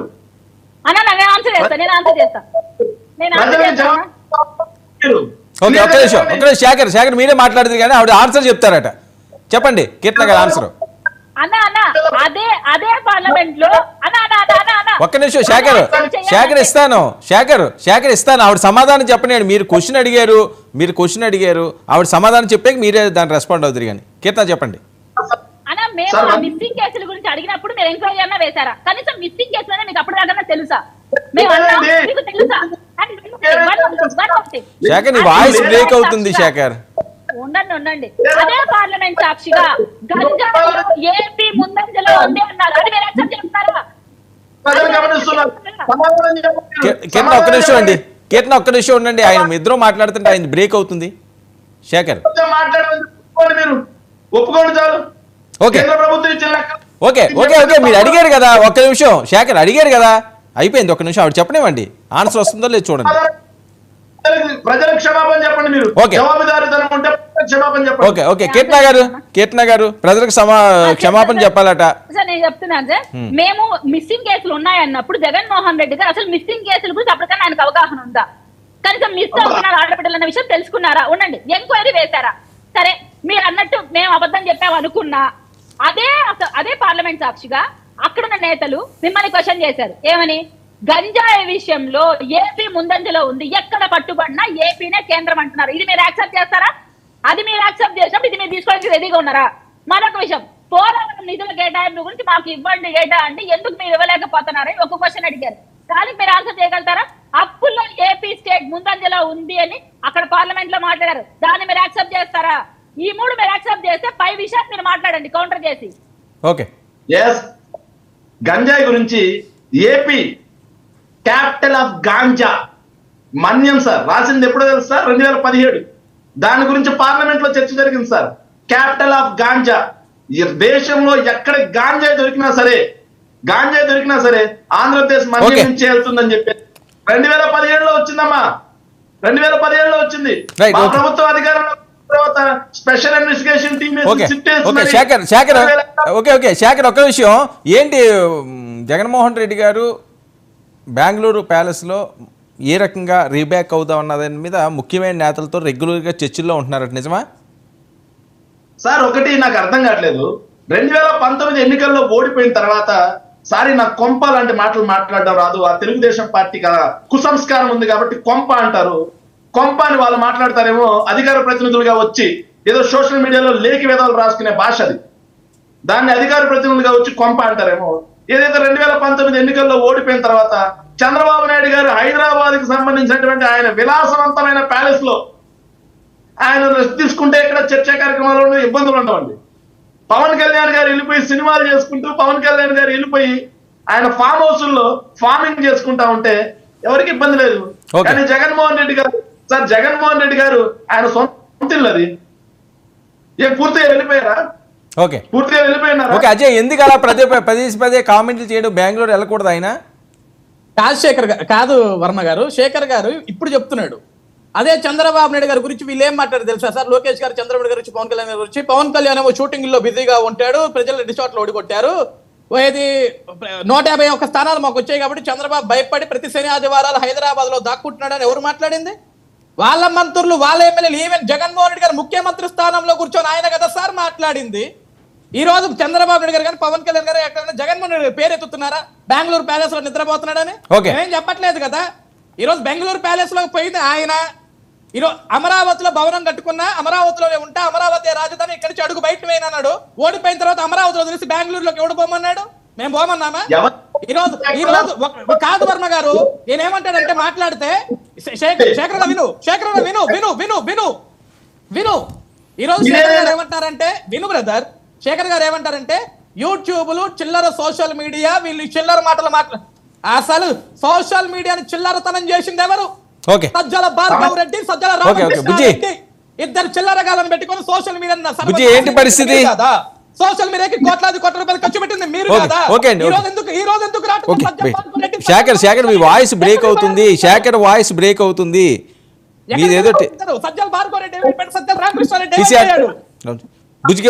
శేఖర్ మీరే మాట్లాడుతుంది కానీ ఆవిడ ఆన్సర్ చెప్తారట. చెప్పండి కీర్తన గారు ఆన్సర్. అన్న అదే పార్లమెంట్ లో ఒక్క నిమిషం శేఖర్ ఇస్తాను ఆవిడ సమాధానం చెప్పండి. మీరు క్వశ్చన్ అడిగారు ఆవిడ సమాధానం చెప్పాక మీరే దాన్ని రెస్పాండ్ అవుతారు. కానీ కీర్తన చెప్పండి. అన్న మేము ఆ మిస్సింగ్ కేసుల గురించి అడిగినప్పుడు మీరు ఎంక్వైరీ అన్నా వేశారా? కనీసం మిస్సింగ్ కేసులనే మీకు అప్పుడు దాకా తెలుసా? మేము అన్నా మీకు తెలుసా? శేఖర్ నీ వాయిస్ బ్రేక్ అవుతుంది. శేఖర్ ఉండండి. అదే పార్లమెంట్ సాక్షిగా గంజాయిలో ఏపీ ముందంజలో ఉంది అన్నారు. అది మీరు యాక్సెప్ట్ చేస్తారా? కీర్తన ఒక్క నిమిషం ఉండండి. ఆయన ఇద్దరు మాట్లాడుతుంటే ఆయన బ్రేక్ అవుతుంది. శేఖర్ ఒప్పుకోండి చాలు. ఓకే ప్రభుత్వం ఇచ్చిన ఓకే మీరు అడిగారు కదా. ఒక్క నిమిషం శేఖర్ అడిగారు కదా, అయిపోయింది. ఒక్క నిమిషం ఆవిడ చెప్పనివ్వండి. ఆన్సర్ వస్తుందో లేదు చూడండి. ప్రజలకు క్షమాపణ చెప్పండి. మీరు జవాబుదారీతనం ఉంటే క్షమాపణ చెప్పండి. ఓకే కీర్తన గారు ప్రజలకు క్షమాపణ చెప్పాలట. సార్ నేను చెప్తున్నాను సార్, మేము మిస్సింగ్ కేసులు ఉన్నాయన్నప్పుడు జగన్మోహన్ రెడ్డి గారు అసలు మిస్సింగ్ కేసుల గురించి అప్పటికన్నా ఆయనకు అవగాహన ఉందా? కనీసం మిస్ అవుతున్నారు ఆడబిడ్డలు అన్న విషయం తెలుసుకున్నారా? ఉండండి. ఎంక్వైరీ వేశారా? సరే మీరు అన్నట్టు మేము అబద్ధం చెప్పాము అనుకున్నా అదే పార్లమెంట్ సాక్షిగా అక్కడున్న నేతలు మిమ్మల్ని క్వశ్చన్ చేశారు. ఏమని? గంజాయి విషయంలో ఏపీ ముందంజలో ఉంది, ఎక్కడ పట్టుబడినా ఏపీనే కేంద్రం అంటున్నారు. ఇది మీరు యాక్సెప్ట్ చేస్తారా? అది మీరు యాక్సెప్ట్ చేసినప్పుడు ఇది మీరు తీసుకోవడానికి రెడీగా ఉన్నారా? మరొక విషయం, పోలవరం నిధుల కేటాయింపు గురించి మాకు ఇవ్వండి ఏటా అంటే ఎందుకు మీరు ఇవ్వలేకపోతున్నారని ఒక క్వశ్చన్ అడిగారు. దానికి మీరు ఆన్సర్ చేయగలుగుతారా? అప్పుల్లో ఏపీ స్టేట్ ముందంజలో ఉంది అని అక్కడ పార్లమెంట్ లో మాట్లాడారు. దాన్ని మీరు యాక్సెప్ట్ చేస్తారా? ఈ మూడు మీరు యాక్సెప్ట్ చేస్తే పై విషయాన్ని మీరు మాట్లాడండి కౌంటర్ చేసి. ఓకే గంజాయి గురించి AP capital of ganja Manyam sir రాసింది ఎప్పుడో తెలుసు సార్? 2017. దాని గురించి పార్లమెంట్ లో చర్చ జరిగింది సార్. Capital of ganja. ఈ దేశంలో ఎక్కడ గాంజాయి దొరికినా సరే ఆంధ్రప్రదేశ్ మన్యం నుంచి వెళ్తుందని చెప్పి 2017లో వచ్చిందమ్మా. 2017లో వచ్చింది. మా ప్రభుత్వ అధికారంలో తర్వాత స్పెషల్ ఇన్వెస్టిగేషన్ టీమ్ శేఖర్ ఒక్క విషయం ఏంటి, జగన్మోహన్ రెడ్డి గారు బెంగళూరు ప్యాలెస్లో ఏ రకంగా రీబ్యాక్ అవుదాం అన్న దాని మీద ముఖ్యమైన నేతలతో రెగ్యులర్గా చర్చల్లో ఉంటున్నారట, నిజమా? సార్ ఒకటి నాకు అర్థం కావట్లేదు. 2019 ఎన్నికల్లో ఓడిపోయిన తర్వాత సారీ నాకు కొంప లాంటి మాటలు మాట్లాడడం రాదు. ఆ తెలుగుదేశం పార్టీ కుసంస్కారం ఉంది కాబట్టి కొంప అంటారు. కొంప అని వాళ్ళు మాట్లాడతారేమో అధికార ప్రతినిధులుగా వచ్చి ఏదో సోషల్ మీడియాలో లేఖి వేదాలు రాసుకునే భాష అది. దాన్ని అధికార ప్రతినిధులుగా వచ్చి కొంప అంటారేమో. ఏదైతే 2019 ఎన్నికల్లో ఓడిపోయిన తర్వాత చంద్రబాబు నాయుడు గారు హైదరాబాద్ కి సంబంధించినటువంటి ఆయన విలాసవంతమైన ప్యాలెస్ లో ఆయన రెస్ట్ తీసుకుంటే ఇక్కడ చర్చా కార్యక్రమాల్లో ఇబ్బందులు ఉండవండి. పవన్ కళ్యాణ్ గారు వెళ్ళిపోయి సినిమాలు చేసుకుంటూ పవన్ కళ్యాణ్ గారు వెళ్ళిపోయి ఆయన ఫామ్ హౌస్ల్లో ఫార్మింగ్ చేసుకుంటా ఉంటే ఎవరికి ఇబ్బంది లేదు. కానీ జగన్మోహన్ రెడ్డి గారు ఆయన సొంత ఇల్లు అది పూర్తిగా వెళ్ళిపోయారా? పూర్తిగా వెళ్ళిపోయినారా? అజయ్ ఎందుకు అలా పదే కామెంట్లు చేయడం? బెంగళూరు వెళ్ళకూడదు ఆయన? కాదు వర్మ గారు, శేఖర్ గారు ఇప్పుడు చెప్తున్నాడు. అదే చంద్రబాబు నాయుడు గారి గురించి వీళ్ళు ఏం మాట్లాడారు తెలుసా సార్? లోకేష్ గారు చంద్రబాబు గారి గురించి, పవన్ కళ్యాణ్ గారి గురించి. పవన్ కళ్యాణ్ ఏమో షూటింగ్ లో బిజీగా ఉంటాడు, ప్రజలు రిసార్ట్ లో ఓడికొట్టారు, ఏది 151 స్థానాలు మాకు వచ్చాయి కాబట్టి చంద్రబాబు భయపడి ప్రతి శని ఆదివారాలు హైదరాబాద్ లో దాక్కుంటున్నాడు అని ఎవరు మాట్లాడింది? వాళ్ళ మంత్రులు, వాళ్ళ ఎమ్మెల్యేలు, ఈవెన్ జగన్మోహన్ రెడ్డి గారు ముఖ్యమంత్రి స్థానంలో కూర్చొని ఆయన కదా సార్ మాట్లాడింది. ఈ రోజు చంద్రబాబు నాయుడు గారు కానీ పవన్ కళ్యాణ్ గారు ఎక్కడ జగన్మోహన్ రెడ్డి పేరు ఎత్తుతున్నారా? బెంగళూరు ప్యాలెస్ లో నిద్రపోతున్నాడని ఏం చెప్పట్లేదు కదా. ఈ రోజు బెంగళూరు ప్యాలెస్ లో పోయింది ఆయన. ఈరోజు అమరావతిలో భవనం కట్టుకున్నా, అమరావతిలోనే ఉంటా, అమరావతి రాజధాని ఇక్కడి నుంచి అడుగు బయట వేయనన్నాడు. ఓడిపోయిన తర్వాత అమరావతిలో తెలిసి బెంగళూరులోకి ఎవడు పోమన్నాడు? మేము పోమన్నామా? ఈ రోజు కాదు వర్మ గారు, నేనేమంటాడంటే మాట్లాడితే శేఖర్ విను. ఈ రోజు శేఖర్ గారు ఏమంటారంటే విను బ్రదర్. శేఖర్ గారు ఏమంటారంటే యూట్యూబ్లు చిల్లర సోషల్ మీడియా, వీళ్ళు చిల్లర మాటలు అసలు సోషల్ మీడియాని చిల్లరతనం చేసింది ఎవరు? సజ్జల భార్గవ్ రెడ్డి, సజ్జల రామకృష్ణారెడ్డి ఇద్దరు చిల్లరగాలను పెట్టుకొని సోషల్ మీడియా ఏంటి పరిస్థితి? సోషల్ మీడియాకి కోట్ల రూపాయలు ఖర్చు పెట్టింది మీరు కదా. ఈ రోజు ఎందుకు శేఖర్ మీ వాయిస్ బ్రేక్ అవుతుంది. శేఖర్ వాయిస్ బ్రేక్ అవుతుంది. మీదేదో సజ్జల భార్గవ్ రెడ్డి, సజ్జల రామకృష్ణారెడ్డి బుజ్జి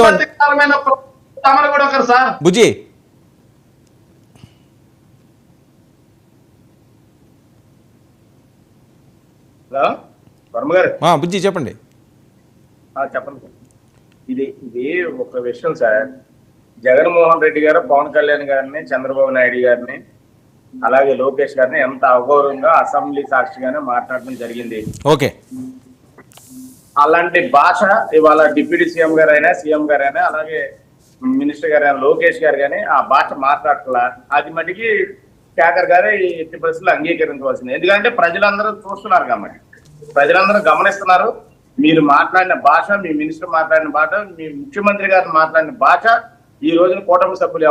బుజ్జి చెప్పండి. చెప్పండి. ఇది ఒక విషయం సార్. జగన్మోహన్ రెడ్డి గారు పవన్ కళ్యాణ్ గారిని, చంద్రబాబు నాయుడు గారిని, అలాగే లోకేష్ గారిని ఎంత అగౌరవంగా అసెంబ్లీ సాక్షిగానే మాట్లాడడం జరిగింది. ఓకే. అలాంటి భాష ఇవాళ డిప్యూటీ సీఎం గారైనా, సీఎం గారైనా, అలాగే మినిస్టర్ గారైనా, లోకేష్ గారు కానీ ఆ భాష మాట్లాడట్లా. అది మటుకి కేకర్ గారే ఎట్టి పరిస్థితుల్లో అంగీకరించవలసింది. ఎందుకంటే ప్రజలందరూ చూస్తున్నారు కాబట్టి, ప్రజలందరూ గమనిస్తున్నారు. మీరు మాట్లాడిన భాష, మీ మినిస్టర్ మాట్లాడిన భాష, మీ ముఖ్యమంత్రి గారు మాట్లాడిన భాష ఈ రోజున కూటమి సభ్యులు